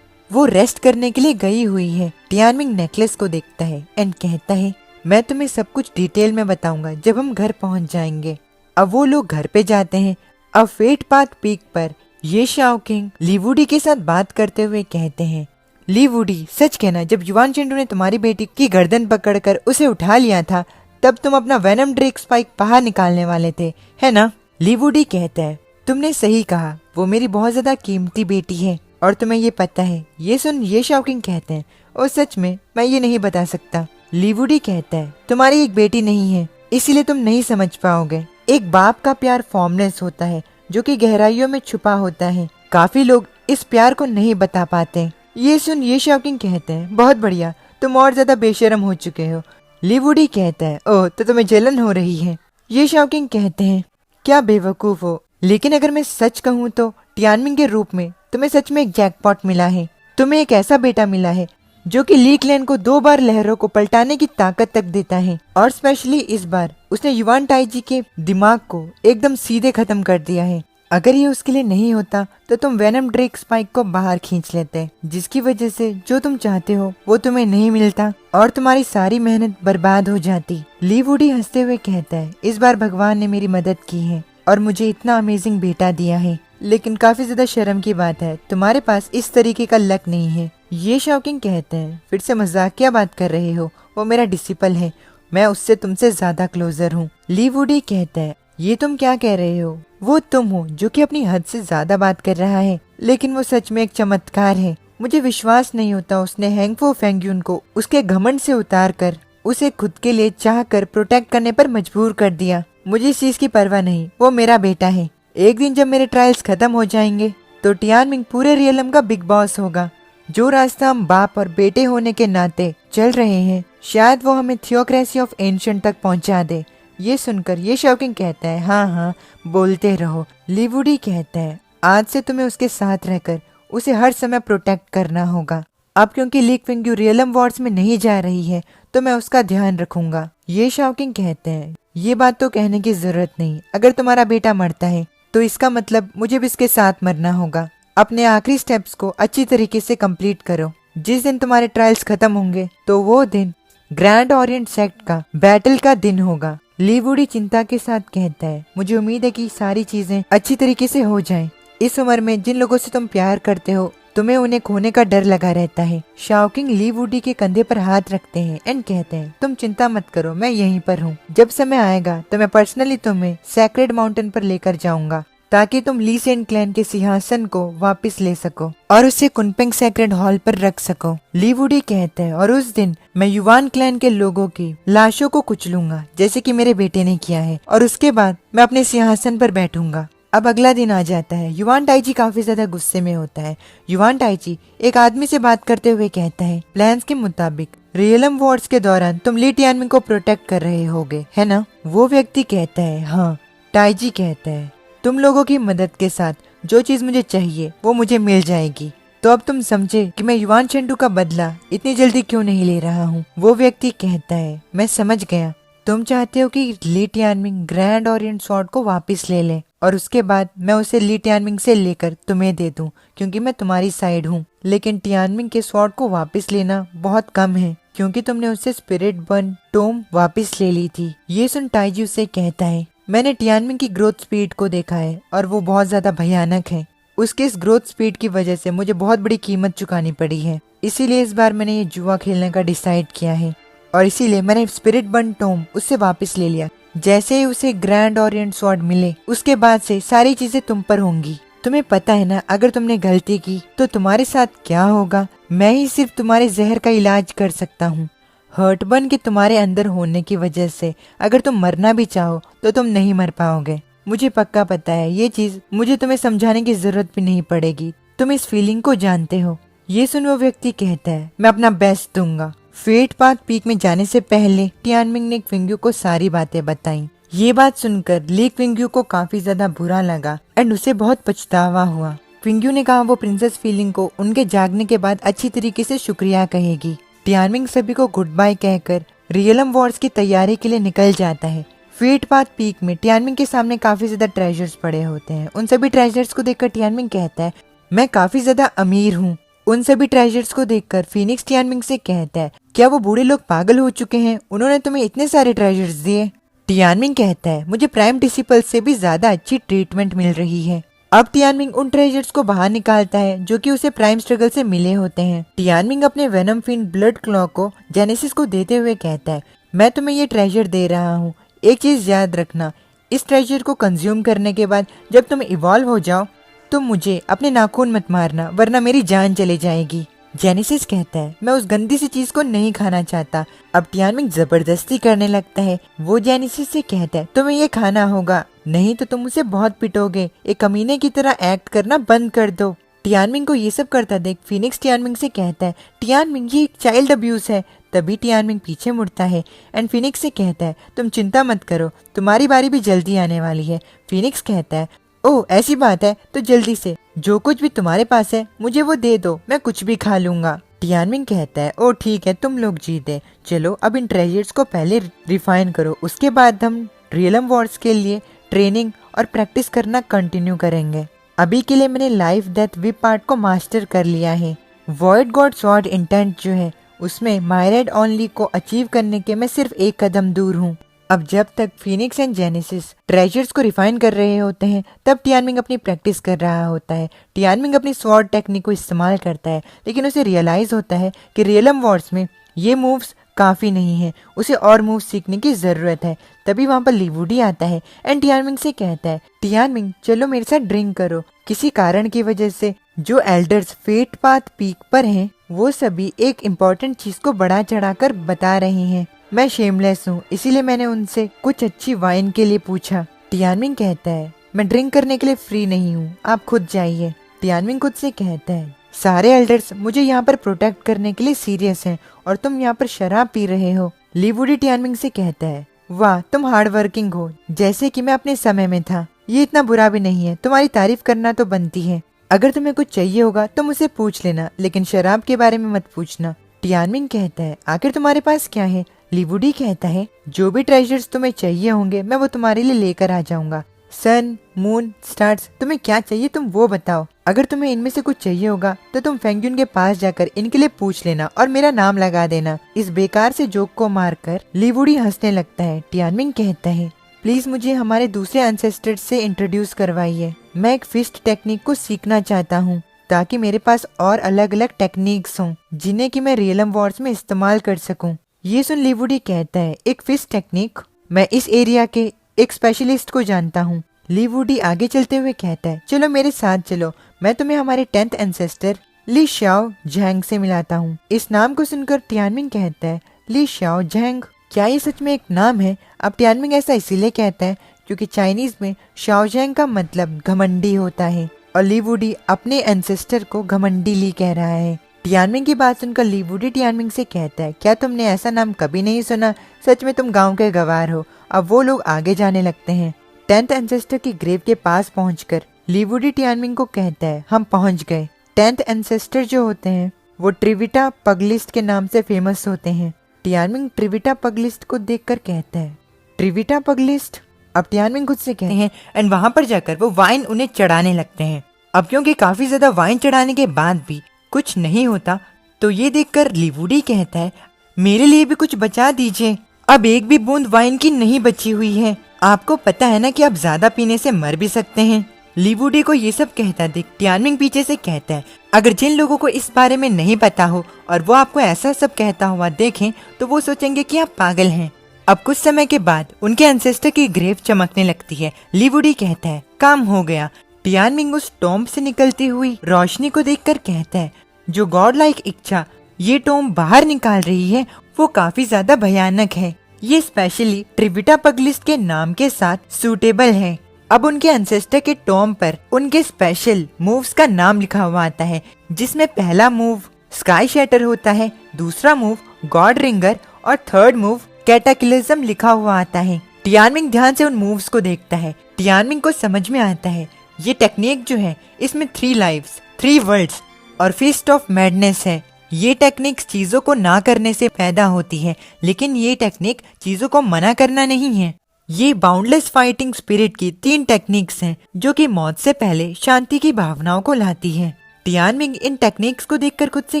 वो रेस्ट करने के लिए गई हुई है। टियानमिंग नेकलेस को देखता है एंड कहता है, मैं तुम्हें सब कुछ डिटेल में बताऊंगा जब हम घर पहुंच जाएंगे। अब वो लोग घर पे जाते हैं। अब फेट पाथ पीक पर ये शाओकिंग ली वुडी के साथ बात करते हुए कहते हैं, ली वुडी सच कहना, जब युआन चेंडू ने तुम्हारी बेटी की गर्दन पकड़कर उसे उठा लिया था तब तुम अपना वेनम ड्रेक स्पाइक बाहर निकालने वाले थे, है ना? ली वुडी कहता है, तुमने सही कहा, वो मेरी बहुत ज्यादा कीमती बेटी है और तुम्हें ये पता है। ये सुन ये शाओकिंग कहते हैं, और सच में मैं ये नहीं बता सकता। ली वुडी कहता है, तुम्हारी एक बेटी नहीं है इसीलिए तुम नहीं समझ पाओगे। एक बाप का प्यार फॉर्मलेस होता है जो कि गहराइयों में छुपा होता है। काफी लोग इस प्यार को नहीं बता पाते। ये सुन ये शाओकिंग कहते हैं, बहुत बढ़िया, तुम और ज्यादा बेशरम हो चुके हो। ली वुडी कहता है, ओह तो तुम्हें जलन हो रही है। ये शाओकिंग कहते हैं, क्या बेवकूफ हो, लेकिन अगर मैं सच कहूँ तो टियानमिंग के रूप में तुम्हें सच में एक जैकपॉट मिला है। तुम्हें एक ऐसा बेटा मिला है जो कि ली क्लैन को 2 बार लहरों को पलटाने की ताकत तक देता है, और स्पेशली इस बार उसने युआन टाइजी के दिमाग को एकदम सीधे खत्म कर दिया है। अगर ये उसके लिए नहीं होता तो तुम वेनम ड्रेक स्पाइक को बाहर खींच लेते, जिसकी वजह से जो तुम चाहते हो वो तुम्हें नहीं मिलता और तुम्हारी सारी मेहनत बर्बाद हो जाती। ली वुडी हंसते हुए कहता है, इस बार भगवान ने मेरी मदद की है और मुझे इतना अमेजिंग बेटा दिया है, लेकिन काफी ज्यादा शर्म की बात है तुम्हारे पास इस तरीके का लक नहीं है। ये शाओकिंग कहते हैं, फिर से मजाक क्या बात कर रहे हो, वो मेरा डिसिपल है, मैं उससे तुमसे ज्यादा क्लोजर हूँ। ली वुडी कहता है, ये तुम क्या कह रहे हो? वो तुम हो जो कि अपनी हद से ज्यादा बात कर रहा है, लेकिन वो सच में एक चमत्कार है। मुझे विश्वास नहीं होता उसने हैंगफो फेंग्यून को उसके घमंड से उतार कर उसे खुद के लिए चाह कर प्रोटेक्ट करने पर मजबूर कर दिया। मुझे इस चीज की परवाह नहीं, वो मेरा बेटा है। एक दिन जब मेरे ट्रायल्स खत्म हो जाएंगे तो टियानमिंग पूरे रियलम का बिग बॉस होगा। जो रास्ता हम बाप और बेटे होने के नाते चल रहे हैं, शायद वो हमें थियोक्रेसी ऑफ एंशिएंट तक पहुंचा दे। ये सुनकर ये शॉकिंग कहता है, हाँ हाँ बोलते रहो। लीवुडी कहता है, आज से तुम्हें उसके साथ रहकर उसे हर समय प्रोटेक्ट करना होगा। अब क्योंकि ली क्विंग रियलम वॉर्स में नहीं जा रही है तो मैं उसका ध्यान रखूंगा। ये शॉकिंग कहते हैं, ये बात तो कहने की जरूरत नहीं। अगर तुम्हारा बेटा मरता है तो इसका मतलब मुझे भी इसके साथ मरना होगा। अपने आखिरी स्टेप्स को अच्छी तरीके से कंप्लीट करो। जिस दिन तुम्हारे ट्रायल्स खत्म होंगे तो वो दिन ग्रैंड ओरिएंट सेक्ट का बैटल का दिन होगा। लीवुडी चिंता के साथ कहता है, मुझे उम्मीद है कि सारी चीजें अच्छी तरीके से हो जाएं। इस उम्र में जिन लोगों से तुम प्यार करते हो तुम्हें उन्हें खोने का डर लगा रहता है। शाओकिंग लीवुडी के कंधे पर हाथ रखते हैं एंड कहते हैं, तुम चिंता मत करो, मैं यहीं पर हूँ। जब समय आएगा तो मैं पर्सनली तुम्हें सैक्रेड माउंटेन पर लेकर जाऊंगा ताकि तुम ली सेंट क्लैन के सिंहासन को वापस ले सको और उसे कुनपेंग सैक्रेड हॉल पर रख सको। लीवुडी कहते हैं, और उस दिन मैं युवान क्लैन के लोगों की लाशों को कुचलूंगा जैसे कि मेरे बेटे ने किया है, और उसके बाद मैं अपने सिंहासन पर बैठूंगा। अब अगला दिन आ जाता है। युवान टाइची काफी ज्यादा गुस्से में होता है। युवान टाइची एक आदमी से बात करते हुए कहता है, प्लान्स के मुताबिक रियलम वॉर्स के दौरान तुम ली टियानमिंग को प्रोटेक्ट कर रहे होगे, है ना? वो व्यक्ति कहता है, हाँ। टाइची कहता है, तुम लोगों की मदद के साथ जो चीज मुझे चाहिए वो मुझे मिल जाएगी। तो अब तुम समझे कि मैं युवान चेंडू का बदला इतनी जल्दी क्यों नहीं ले रहा हूँ। वो व्यक्ति कहता है, मैं समझ गया, तुम चाहते हो कि ली टियानमिंग ग्रैंड ओरिएंट स्वॉर्ड को वापस ले ले और उसके बाद मैं उसे ली टियानमिंग से लेकर तुम्हें दे दूं क्योंकि मैं तुम्हारी साइड हूँ। लेकिन टियानमिंग के स्वॉर्ड को वापस लेना बहुत कम है क्योंकि तुमने उससे स्पिरिट बर्न टोम वापस ले ली थी। ये सुन टाइजी उससे कहता है, मैंने टियानमिंग की ग्रोथ स्पीड को देखा है और वो बहुत ज्यादा भयानक है। उसके इस ग्रोथ स्पीड की वजह से मुझे बहुत बड़ी कीमत चुकानी पड़ी है। इसीलिए इस बार मैंने ये जुआ खेलने का डिसाइड किया है और इसीलिए मैंने स्पिरिट बर्न टोम उससे वापस ले लिया। जैसे ही उसे ग्रैंड ओरिएंट स्वॉर्ड मिले उसके बाद से सारी चीजें तुम पर होंगी। तुम्हें पता है ना, अगर तुमने गलती की तो तुम्हारे साथ क्या होगा। मैं ही सिर्फ तुम्हारे जहर का इलाज कर सकता हूँ। हर्टबर्न के तुम्हारे अंदर होने की वजह से अगर तुम मरना भी चाहो तो तुम नहीं मर पाओगे। मुझे पक्का पता है, ये चीज मुझे तुम्हें समझाने की जरूरत भी नहीं पड़ेगी, तुम इस फीलिंग को जानते हो। ये सुन वो व्यक्ति कहता है, मैं अपना बेस्ट दूंगा। फेट पाथ पीक में जाने से पहले टियानमिंग ने क्विंग्यू को सारी बातें बताई। ये बात सुनकर ली क्विंग्यू को काफी ज्यादा बुरा लगा एंड उसे बहुत पछतावा हुआ। क्विंग्यू ने कहा वो प्रिंसेस फीलिंग को उनके जागने के बाद अच्छी तरीके से शुक्रिया कहेगी। टियानमिंग सभी को गुड बाय कहकर रियलम वॉर्स की तैयारी के लिए निकल जाता है। फेट पाथ पीक में टियानमिंग के सामने काफी ज्यादा ट्रेजर्स पड़े होते हैं। उन सभी ट्रेजर्स को देखकर टियानमिंग कहता है, मैं काफी ज्यादा अमीर हूँ। उन सभी ट्रेजर्स को देखकर फीनिक्स टियानमिंग से कहता है, क्या वो बूढ़े लोग पागल हो चुके हैं? उन्होंने तुम्हें इतने सारे ट्रेजर्स दिए। टियानमिंग कहता है, मुझे प्राइम डिसिपल से भी ज्यादा अच्छी ट्रीटमेंट मिल रही है। अब टियानमिंग उन ट्रेजर्स को बाहर निकालता है जो कि उसे प्राइम स्ट्रगल से मिले होते हैं। टियानमिंग अपने वेनम फिन ब्लड क्लॉ को जेनेसिस को देते हुए कहता है, मैं तुम्हें ये ट्रेजर दे रहा हूँ। एक चीज याद रखना, इस ट्रेजर को कंज्यूम करने के बाद जब तुम इवॉल्व हो जाओ तो मुझे अपने नाखून मत मारना वरना मेरी जान चली जाएगी। जेनेसिस कहता है, मैं उस गंदी सी चीज को नहीं खाना चाहता। अब टियानमिंग जबरदस्ती करने लगता है। वो जेनेसिस से कहता है, तुम्हें ये खाना होगा, नहीं तो तुम उसे बहुत पिटोगे। एक कमीने की तरह एक्ट करना बंद कर दो। टियानमिंग को ये सब करता देख फीनिक्स टियानमिंग से कहता है, टियानमिंग ये चाइल्ड अब्यूज है। तभी टियानमिंग पीछे मुड़ता है एंड फीनिक्स से कहता है, तुम चिंता मत करो, तुम्हारी बारी भी जल्दी आने वाली है। फीनिक्स कहता है, ओह ऐसी बात है तो जल्दी से जो कुछ भी तुम्हारे पास है मुझे वो दे दो, मैं कुछ भी खा लूंगा। टियानमिंग कहता है, ओह ठीक है, तुम लोग जीते। चलो अब इन ट्रेजर्स को पहले रिफाइन करो, उसके बाद हम रियलम वॉर्स के लिए ट्रेनिंग और प्रैक्टिस करना कंटिन्यू करेंगे। अभी के लिए मैंने लाइफ डेथ विप पार्ट को मास्टर कर लिया है। वॉइड गॉड स्वॉर्ड इंटेंट जो है उसमें मायरेड ओनली को अचीव करने के मैं सिर्फ एक कदम दूर हूँ। अब जब तक फीनिक्स एंड जेनेसिस ट्रेजर्स को रिफाइन कर रहे होते हैं तब टियानमिंग अपनी प्रैक्टिस कर रहा होता है। टियानमिंग अपनी स्वॉर्ड टेक्निक को इस्तेमाल करता है लेकिन उसे रियलाइज होता है कि रियलम वॉर्स में ये मूव्स काफी नहीं है, उसे और मूव्स सीखने की जरूरत है। तभी वहाँ पर लीवुडी आता है एंड टियानमिंग से कहता है, टियानमिंग चलो मेरे साथ ड्रिंक करो। किसी कारण की वजह से जो एल्डर्स फेट पाथ पीक पर हैं वो सभी एक इम्पोर्टेंट चीज को बढ़ा चढ़ाकर बता रहे हैं। मैं शेमलेस हूँ, इसीलिए मैंने उनसे कुछ अच्छी वाइन के लिए पूछा। टियानमिंग कहता है मैं ड्रिंक करने के लिए फ्री नहीं हूँ, आप खुद जाइए। टियानमिंग खुद से कहता है सारे एल्डर्स मुझे यहाँ पर प्रोटेक्ट करने के लिए सीरियस हैं और तुम यहाँ पर शराब पी रहे हो। ली वुडी टियानमिंग से कहता है वाह तुम हार्ड वर्किंग हो, जैसे कि मैं अपने समय में था। ये इतना बुरा भी नहीं है, तुम्हारी तारीफ करना तो बनती है। अगर तुम्हें कुछ चाहिए होगा तो मुझसे पूछ लेना, लेकिन शराब के बारे में मत पूछना। टियानमिंग कहता है आखिर तुम्हारे पास क्या है? ली वुडी कहता है जो भी ट्रेजर्स तुम्हें चाहिए होंगे मैं वो तुम्हारे लिए लेकर आ जाऊंगा। सन, मून, स्टार्स, तुम्हें क्या चाहिए तुम वो बताओ। अगर तुम्हें इनमें से कुछ चाहिए होगा तो तुम फेंगजुन के पास जाकर इनके लिए पूछ लेना और मेरा नाम लगा देना। इस बेकार से जोक को मारकर ली वुडी हंसने लगता है। टियानमिंग कहता है प्लीज मुझे हमारे दूसरे एंसेस्टर्स से इंट्रोड्यूस करवाइए। मैं एक फिस्ट टेक्निक को सीखना चाहता हूँ ताकि मेरे पास और अलग अलग टेक्निक्स हों जिन्हें कि मैं रियलम वॉर्स में इस्तेमाल कर सकूं। ये सुन ली वुडी कहता है एक फिस्ट टेक्निक, मैं इस एरिया के एक स्पेशलिस्ट को जानता हूँ। ली वुडी आगे चलते हुए कहता है चलो मेरे साथ चलो, मैं तुम्हें हमारे 10th एंसेस्टर ली शाओ झैंग से मिलाता हूँ। इस नाम को सुनकर टियानमिंग कहता है ली शाओ झैंग, क्या ये सच में एक नाम है? अब टियानमिंग ऐसा इसीलिए कहता है क्योंकि चाइनीज में शाओ झैंग का मतलब घमंडी होता है और ली वुडी अपने एंसेस्टर को घमंडी ली कह रहा है। टियानमिंग की बात सुनकर ली वुडी टियानमिंग से कहता है क्या तुमने ऐसा नाम कभी नहीं सुना? सच में तुम गांव के गवार हो। अब वो लोग आगे जाने लगते हैं। 10th एंसेस्टर की ग्रेव के पास पहुंचकर ली वुडी टियानमिंग को कहता है हम पहुंच गए। 10th एंसेस्टर जो होते हैं वो ट्रिविटा पगलिस्ट के नाम से फेमस होते हैं। टियानमिंग ट्रिविटा पगलिस्ट को देखकर कहता है ट्रिविटा पगलिस्ट? अब टियानमिंग खुद से कहते हैं एंड वहां पर जाकर वो वाइन उन्हें चढ़ाने लगते हैं। अब क्योंकि काफी ज्यादा वाइन चढ़ाने के बाद भी कुछ नहीं होता तो ये देखकर ली वुडी कहता है मेरे लिए भी कुछ बचा दीजिए, अब एक भी बूंद वाइन की नहीं बची हुई है। आपको पता है ना कि आप ज्यादा पीने से मर भी सकते हैं। ली वुडी को ये सब कहता देख टियानमिंग पीछे से कहता है अगर जिन लोगों को इस बारे में नहीं पता हो और वो आपको ऐसा सब कहता हुआ देखें तो वो सोचेंगे कि आप पागल हैं। अब कुछ समय के बाद उनके एंसेस्टर की ग्रेव चमकने लगती है। ली वुडी कहता है काम हो गया। टियानमिंग उस टॉम्ब से निकलती हुई रोशनी को देखकर कहता है जो गॉड लाइक इच्छा ये टॉम्ब बाहर निकाल रही है वो काफी ज्यादा भयानक है। ये स्पेशली ट्रिविटा पगलिस्ट के नाम के साथ सूटेबल है। अब उनके एंसेस्टर के टॉम्ब पर उनके स्पेशल मूव्स का नाम लिखा हुआ आता है जिसमें पहला मूव स्काई शैटर होता है, दूसरा मूव गॉड रिंगर और थर्ड मूव कैटाक्लिज्म लिखा हुआ आता है। टियानमिंग ध्यान से उन मूव्स को देखता है। टियानमिंग को समझ में आता है ये टेक्निक जो है इसमें 3 लाइव्स, 3 वर्ल्ड्स और फिस्ट ऑफ मैडनेस है। ये टेक्निक चीजों को ना करने से पैदा होती है, लेकिन ये टेक्निक चीजों को मना करना नहीं है। ये बाउंडलेस फाइटिंग स्पिरिट की 3 टेक्निक्स हैं जो कि मौत से पहले शांति की भावनाओं को लाती है। टियानमिंग इन टेक्निक्स को देखकर खुद से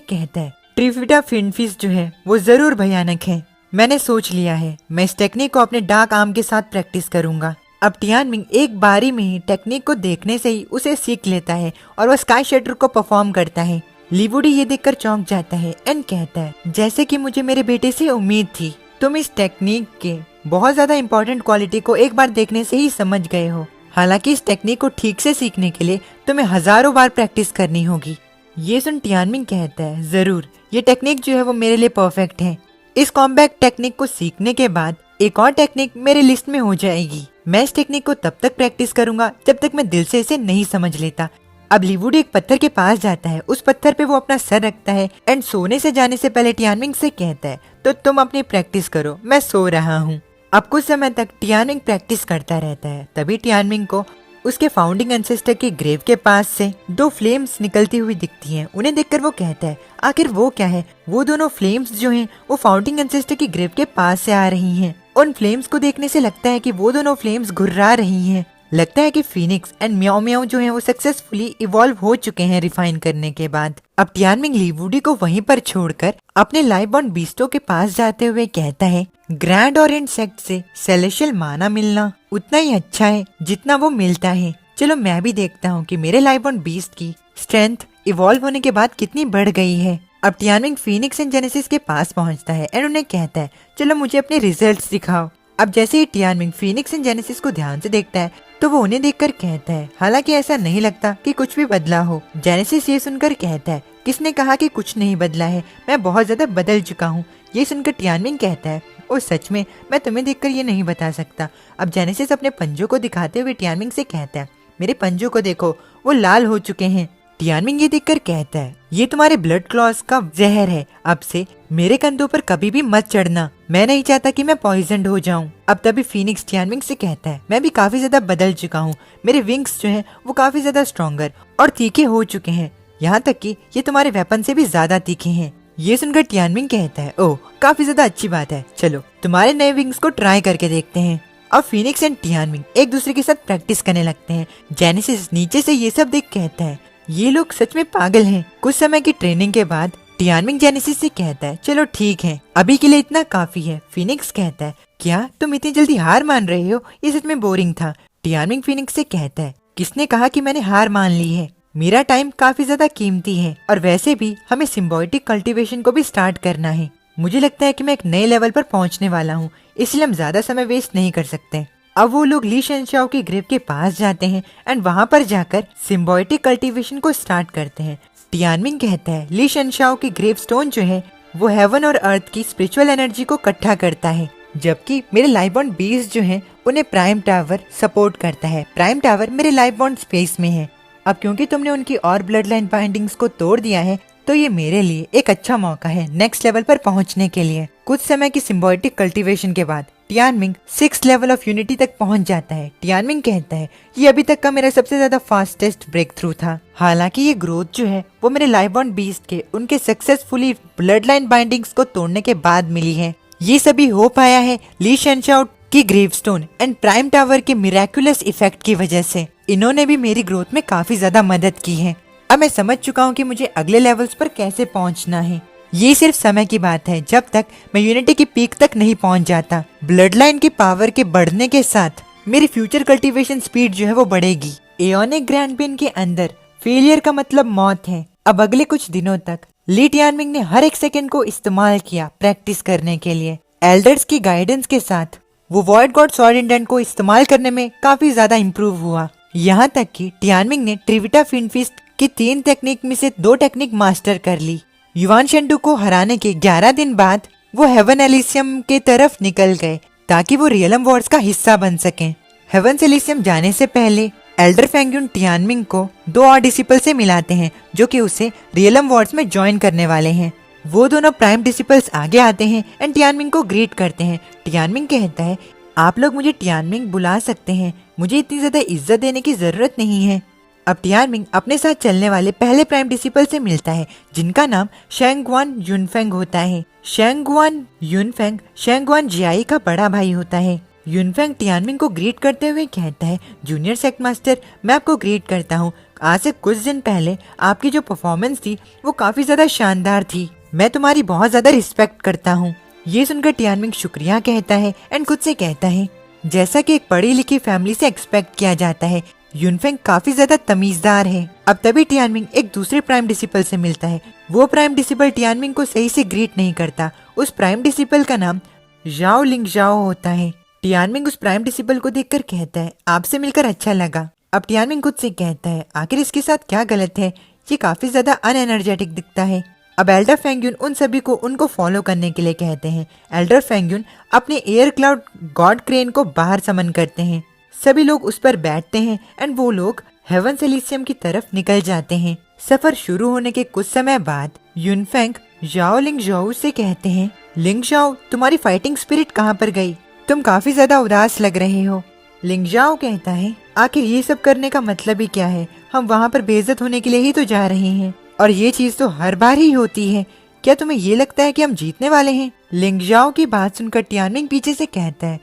कहता है ट्रिविटा फिनफिस जो है वो जरूर भयानक है। मैंने सोच लिया है मैं इस टेक्निक को अपने डार्क आर्म के साथ प्रैक्टिस करूंगा। अब टियानमिंग एक बारी में ही टेक्निक को देखने से ही उसे सीख लेता है और वह स्काई शैटर को परफॉर्म करता है। ली वुडी ये देखकर चौंक जाता है एंड कहता है जैसे कि मुझे मेरे बेटे से उम्मीद थी, तुम इस टेक्निक के बहुत ज्यादा इम्पोर्टेंट क्वालिटी को एक बार देखने से ही समझ गए हो। हालांकि इस टेक्निक को ठीक से सीखने के लिए तुम्हें हजारों बार प्रैक्टिस करनी होगी। ये सुन टियानमिंग कहता है जरूर, ये टेक्निक जो है वो मेरे लिए परफेक्ट है। इस कॉम्बैट टेक्निक को सीखने के बाद एक और टेक्निक मेरे लिस्ट में हो जाएगी। मैं इस टेक्निक को तब तक प्रैक्टिस करूंगा जब तक मैं दिल से इसे नहीं समझ लेता। अब ली वुडी एक पत्थर के पास जाता है, उस पत्थर पे वो अपना सर रखता है एंड सोने से जाने से पहले टियानमिंग से कहता है तो तुम अपनी प्रैक्टिस करो, मैं सो रहा हूँ। अब कुछ समय तक टियानमिंग प्रैक्टिस करता रहता है। तभी टियानमिंग को उसके फाउंडिंग एंसेस्टर के ग्रेव के पास से 2 फ्लेम्स निकलती हुई दिखती हैं। उन्हें देखकर वो कहता है आखिर वो क्या है? वो दोनों फ्लेम्स जो हैं वो फाउंडिंग एंसेस्टर की ग्रेव के पास से आ रही हैं। उन फ्लेम्स को देखने से लगता है कि वो दोनों फ्लेम्स घुर्रा रही हैं। लगता है कि फीनिक्स एंड म्याओ म्याओ जो हैं वो सक्सेसफुली इवॉल्व हो चुके हैं रिफाइन करने के बाद। अब टियानमिंग ली वुडी को वहीं पर छोड़कर अपने लाइव बॉर्न बीस्टो के पास जाते हुए कहता है ग्रैंड और इंसेक्ट से सेलेशियल माना मिलना उतना ही अच्छा है जितना वो मिलता है। चलो मैं भी देखता हूँ कि मेरे लाइव बॉर्न बीस्ट की स्ट्रेंथ इवॉल्व होने के बाद कितनी बढ़ गई है। अब टियानमिंग फीनिक्स एंड जेनेसिस के पास पहुँचता है एंड उन्हें कहता है चलो मुझे अपने रिजल्ट्स दिखाओ। अब जैसे ही टियानमिंग फीनिक्स एंड जेनेसिस को ध्यान से देखता है तो वो उन्हें देखकर कहता है हालांकि ऐसा नहीं लगता कि कुछ भी बदला हो। जेनेसिस ये सुनकर कहता है किसने कहा कि कुछ नहीं बदला है, मैं बहुत ज्यादा बदल चुका हूँ। ये सुनकर टियानमिंग कहता है ओ सच में, मैं तुम्हें देखकर ये नहीं बता सकता। अब जेनेसिस अपने पंजों को दिखाते हुए टियानमिंग से कहता है, मेरे पंजों को देखो, वो लाल हो चुके हैं। टियानमिंग ये देखकर कहता है, ये तुम्हारे ब्लड क्लॉज का जहर है, अब से मेरे कंधों पर कभी भी मत चढ़ना, मैं नहीं चाहता कि मैं पॉइजन्ड हो जाऊं। अब तभी फीनिक्स टियानमिंग से कहता है, मैं भी काफी ज्यादा बदल चुका हूँ, मेरे विंग्स जो हैं वो काफी ज्यादा स्ट्रॉन्गर और तीखे हो चुके हैं, यहाँ तक कि ये तुम्हारे वेपन से भी ज्यादा तीखे हैं। ये सुनकर टियानमिंग कहता है, ओह काफी ज्यादा अच्छी बात है, चलो तुम्हारे नए विंग्स को ट्राई करके देखते हैं। अब फीनिक्स एंड टियानमिंग एक दूसरे के साथ प्रैक्टिस करने लगते हैं। जेनेसिस नीचे से ये सब देख कहता है, ये लोग सच में पागल हैं। कुछ समय की ट्रेनिंग के बाद टियानमिंग जेनेसिस से कहता है, चलो ठीक है, अभी के लिए इतना काफी है। फीनिक्स कहता है, क्या तुम इतनी जल्दी हार मान रहे हो, ये सच में बोरिंग था। टियानमिंग फीनिक्स से कहता है, किसने कहा कि मैंने हार मान ली है, मेरा टाइम काफी ज्यादा कीमती है और वैसे भी हमें सिम्बायोटिक कल्टीवेशन को भी स्टार्ट करना है। मुझे लगता है कि मैं एक नए लेवल पर पहुंचने वाला हूँ, इसलिए हम ज्यादा समय वेस्ट नहीं कर सकते। अब वो लोग ली शेनशाओ की ग्रेव के पास जाते हैं एंड वहाँ पर जाकर सिम्बायोटिक कल्टीवेशन को स्टार्ट करते हैं। टियानमिंग कहता है, ली शेनशाओ की ग्रेव स्टोन जो है वो हेवन और अर्थ की स्पिरिचुअल एनर्जी को इकट्ठा करता है, जबकि मेरे लाइफ बॉन्ड बीज जो है उन्हें प्राइम टावर सपोर्ट करता है। प्राइम टावर मेरे लाइफ बॉन्ड स्पेस में है। अब क्योंकि तुमने उनकी और ब्लड लाइन बाइंडिंग्स को तोड़ दिया है, तो ये मेरे लिए एक अच्छा मौका है नेक्स्ट लेवल पर पहुंचने के लिए। कुछ समय की सिम्बायोटिक कल्टीवेशन के बाद Tianming 6th level of unity तक पहुंच जाता है। टियानमिंग कहता है, ये अभी तक का मेरा सबसे ज्यादा फास्टेस्ट ब्रेक थ्रू था। हालांकि ये ग्रोथ जो है वो मेरे लाइफ बॉन्ड बीस्ट के उनके सक्सेसफुली ब्लड लाइन बाइंडिंग्स को तोड़ने के बाद मिली है। ये सभी हो पाया है ली शेनशाओ की ग्रेवस्टोन एंड प्राइम टावर के मिराकुलस इफेक्ट की वजह से। इन्होंने भी मेरी ग्रोथ में काफी ज्यादा मदद की है। अब मैं समझ चुका हूँ कि मुझे अगले लेवल्स पर कैसे पहुँचना है। ये सिर्फ समय की बात है जब तक मैं यूनिटी की पीक तक नहीं पहुँच जाता। ब्लड लाइन की पावर के बढ़ने के साथ मेरी फ्यूचर कल्टीवेशन स्पीड जो है वो बढ़ेगी। एओनिक ग्रैंड पेन के अंदर फेलियर का मतलब मौत है। अब अगले कुछ दिनों तक ली टियानमिंग ने हर एक सेकंड को इस्तेमाल किया प्रैक्टिस करने के लिए। एल्डर्स की गाइडेंस के साथ वो वॉइड गॉड स्वॉर्ड इंडेंट को इस्तेमाल करने में काफी ज्यादा इम्प्रूव हुआ। यहाँ तक कि टियानमिंग ने ट्रिविटा फिनफिस्ट की 3 टेक्निक में से 2 टेक्निक मास्टर कर ली। युवान शेंडू को हराने के 11 दिन बाद वो हेवन एलिसियम के तरफ निकल गए ताकि वो रियलम वॉर्स का हिस्सा बन सकें। हेवन एलिसियम जाने से पहले एल्डर फेंग्यून टियानमिंग को 2 और डिसिपल से मिलाते हैं जो कि उसे रियलम वॉर्स में ज्वाइन करने वाले हैं। वो दोनों प्राइम डिसिपल्स आगे आते हैं एंड टियानमिंग को ग्रीट करते हैं। टियानमिंग कहता है, आप लोग मुझे टियानमिंग बुला सकते हैं, मुझे इतनी ज्यादा इज्जत देने की जरूरत नहीं है। अब टियानमिंग अपने साथ चलने वाले पहले प्राइम डिसिपल से मिलता है जिनका नाम शेंगुआन युनफेंग होता है। शेंगुआन युनफेंग शेंगुआन जियाई का बड़ा भाई होता है। युनफेंग टियानमिंग को ग्रीट करते हुए कहता है, जूनियर सेक्ट मास्टर, मैं आपको ग्रीट करता हूँ। आज से कुछ दिन पहले आपकी जो परफॉर्मेंस थी वो काफी ज्यादा शानदार थी, मैं तुम्हारी बहुत ज्यादा रिस्पेक्ट करता हूँ। ये सुनकर टियानमिंग शुक्रिया कहता है एंड खुद से कहता है, जैसा कि एक पढ़ी लिखी फैमिली से एक्सपेक्ट किया जाता है, युनफेंग काफी ज्यादा तमीजदार है। अब तभी टियानमिंग एक दूसरे प्राइम डिसिपल से मिलता है। वो प्राइम डिसिपल टियानमिंग को सही से ग्रीट नहीं करता। उस प्राइम डिसिपल का नाम जाओ लिंग जाओ होता है। टियानमिंग उस प्राइम डिसिपल को देखकर कहता है, आपसे मिलकर अच्छा लगा। अब टियानमिंग खुद से कहता है, आखिर इसके साथ क्या गलत है, ये काफी ज्यादा अनएनर्जेटिक दिखता है। अब एल्डर फेंग्यून उन सभी को उनको फॉलो करने के लिए कहते हैं। एल्डर फेंग्यून अपने एयर क्लाउड गॉड क्रेन को बाहर समन करते हैं। सभी लोग उस पर बैठते हैं एंड वो लोग हेवन एलिसियम की तरफ निकल जाते हैं। सफर शुरू होने के कुछ समय बाद युनफेंग जाओ लिंग जाओ से कहते हैं, लिंग जाओ, तुम्हारी फाइटिंग स्पिरिट कहाँ पर गई, तुम काफी ज्यादा उदास लग रहे हो। लिंग जाओ कहता है, आखिर ये सब करने का मतलब ही क्या है, हम वहाँ पर बेइज्जत होने के लिए ही तो जा रहे हैं और ये चीज तो हर बार ही होती है, क्या तुम्हें ये लगता है कि हम जीतने वाले हैं। लिंग जाओ की बात सुनकर टियानमिंग पीछे से कहता है,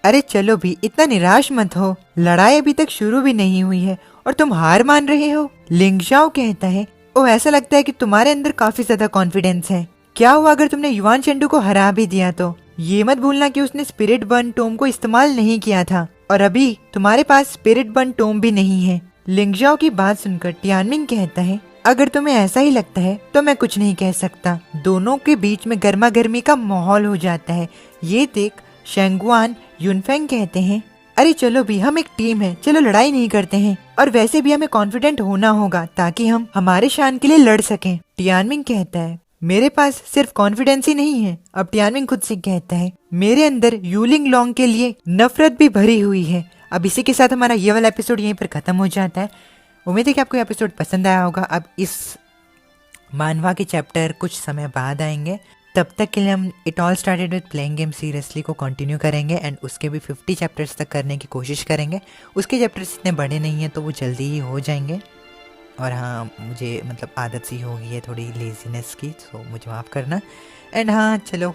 अरे चलो भी, इतना निराश मत हो, लड़ाई अभी तक शुरू भी नहीं हुई है और तुम हार मान रहे हो। लिंग जाओ कहता है, ओ ऐसा लगता है कि तुम्हारे अंदर काफी ज्यादा कॉन्फिडेंस है, क्या हुआ अगर तुमने युवान शेंडू को हरा भी दिया तो। ये मत भूलना कि उसने स्पिरिट बर्न टोम को इस्तेमाल नहीं किया था और अभी तुम्हारे पास स्पिरिट बर्न टोम भी नहीं है। लिंग जाओ की बात सुनकर टियानमिंग कहता है, अगर तुम्हें ऐसा ही लगता है तो मैं कुछ नहीं कह सकता। दोनों के बीच में गर्मा गर्मी का माहौल हो जाता है। ये देख शेंगुआन युनफेंग कहते हैं, अरे चलो भी, हम एक टीम है, चलो लड़ाई नहीं करते हैं और वैसे भी हमें कॉन्फिडेंट होना होगा ताकि हम हमारे शान के लिए लड़ सकें। टियानमिंग कहता है, मेरे पास सिर्फ कॉन्फिडेंस ही नहीं है, अब टियानमिंग खुद से कहता है, मेरे अंदर यूलिंग लॉन्ग के लिए नफरत भी भरी हुई है। अब इसी के साथ हमारा ये वाला एपिसोड यहीं पर खत्म हो जाता है। उम्मीद है कि आपको एपिसोड पसंद आया होगा। अब इस मानवा के चैप्टर कुछ समय बाद आएंगे, तब तक के लिए हम it all started with playing game seriously को कंटिन्यू करेंगे एंड उसके भी 50 चैप्टर्स तक करने की कोशिश करेंगे। उसके चैप्टर्स इतने बड़े नहीं हैं तो वो जल्दी ही हो जाएंगे। और हाँ, मुझे मतलब आदत सी हो गई है थोड़ी लेजीनेस की, तो मुझे माफ़ करना। एंड हाँ चलो,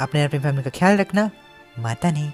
अपने अपनी फैमिली का ख्याल रखना। माता नहीं।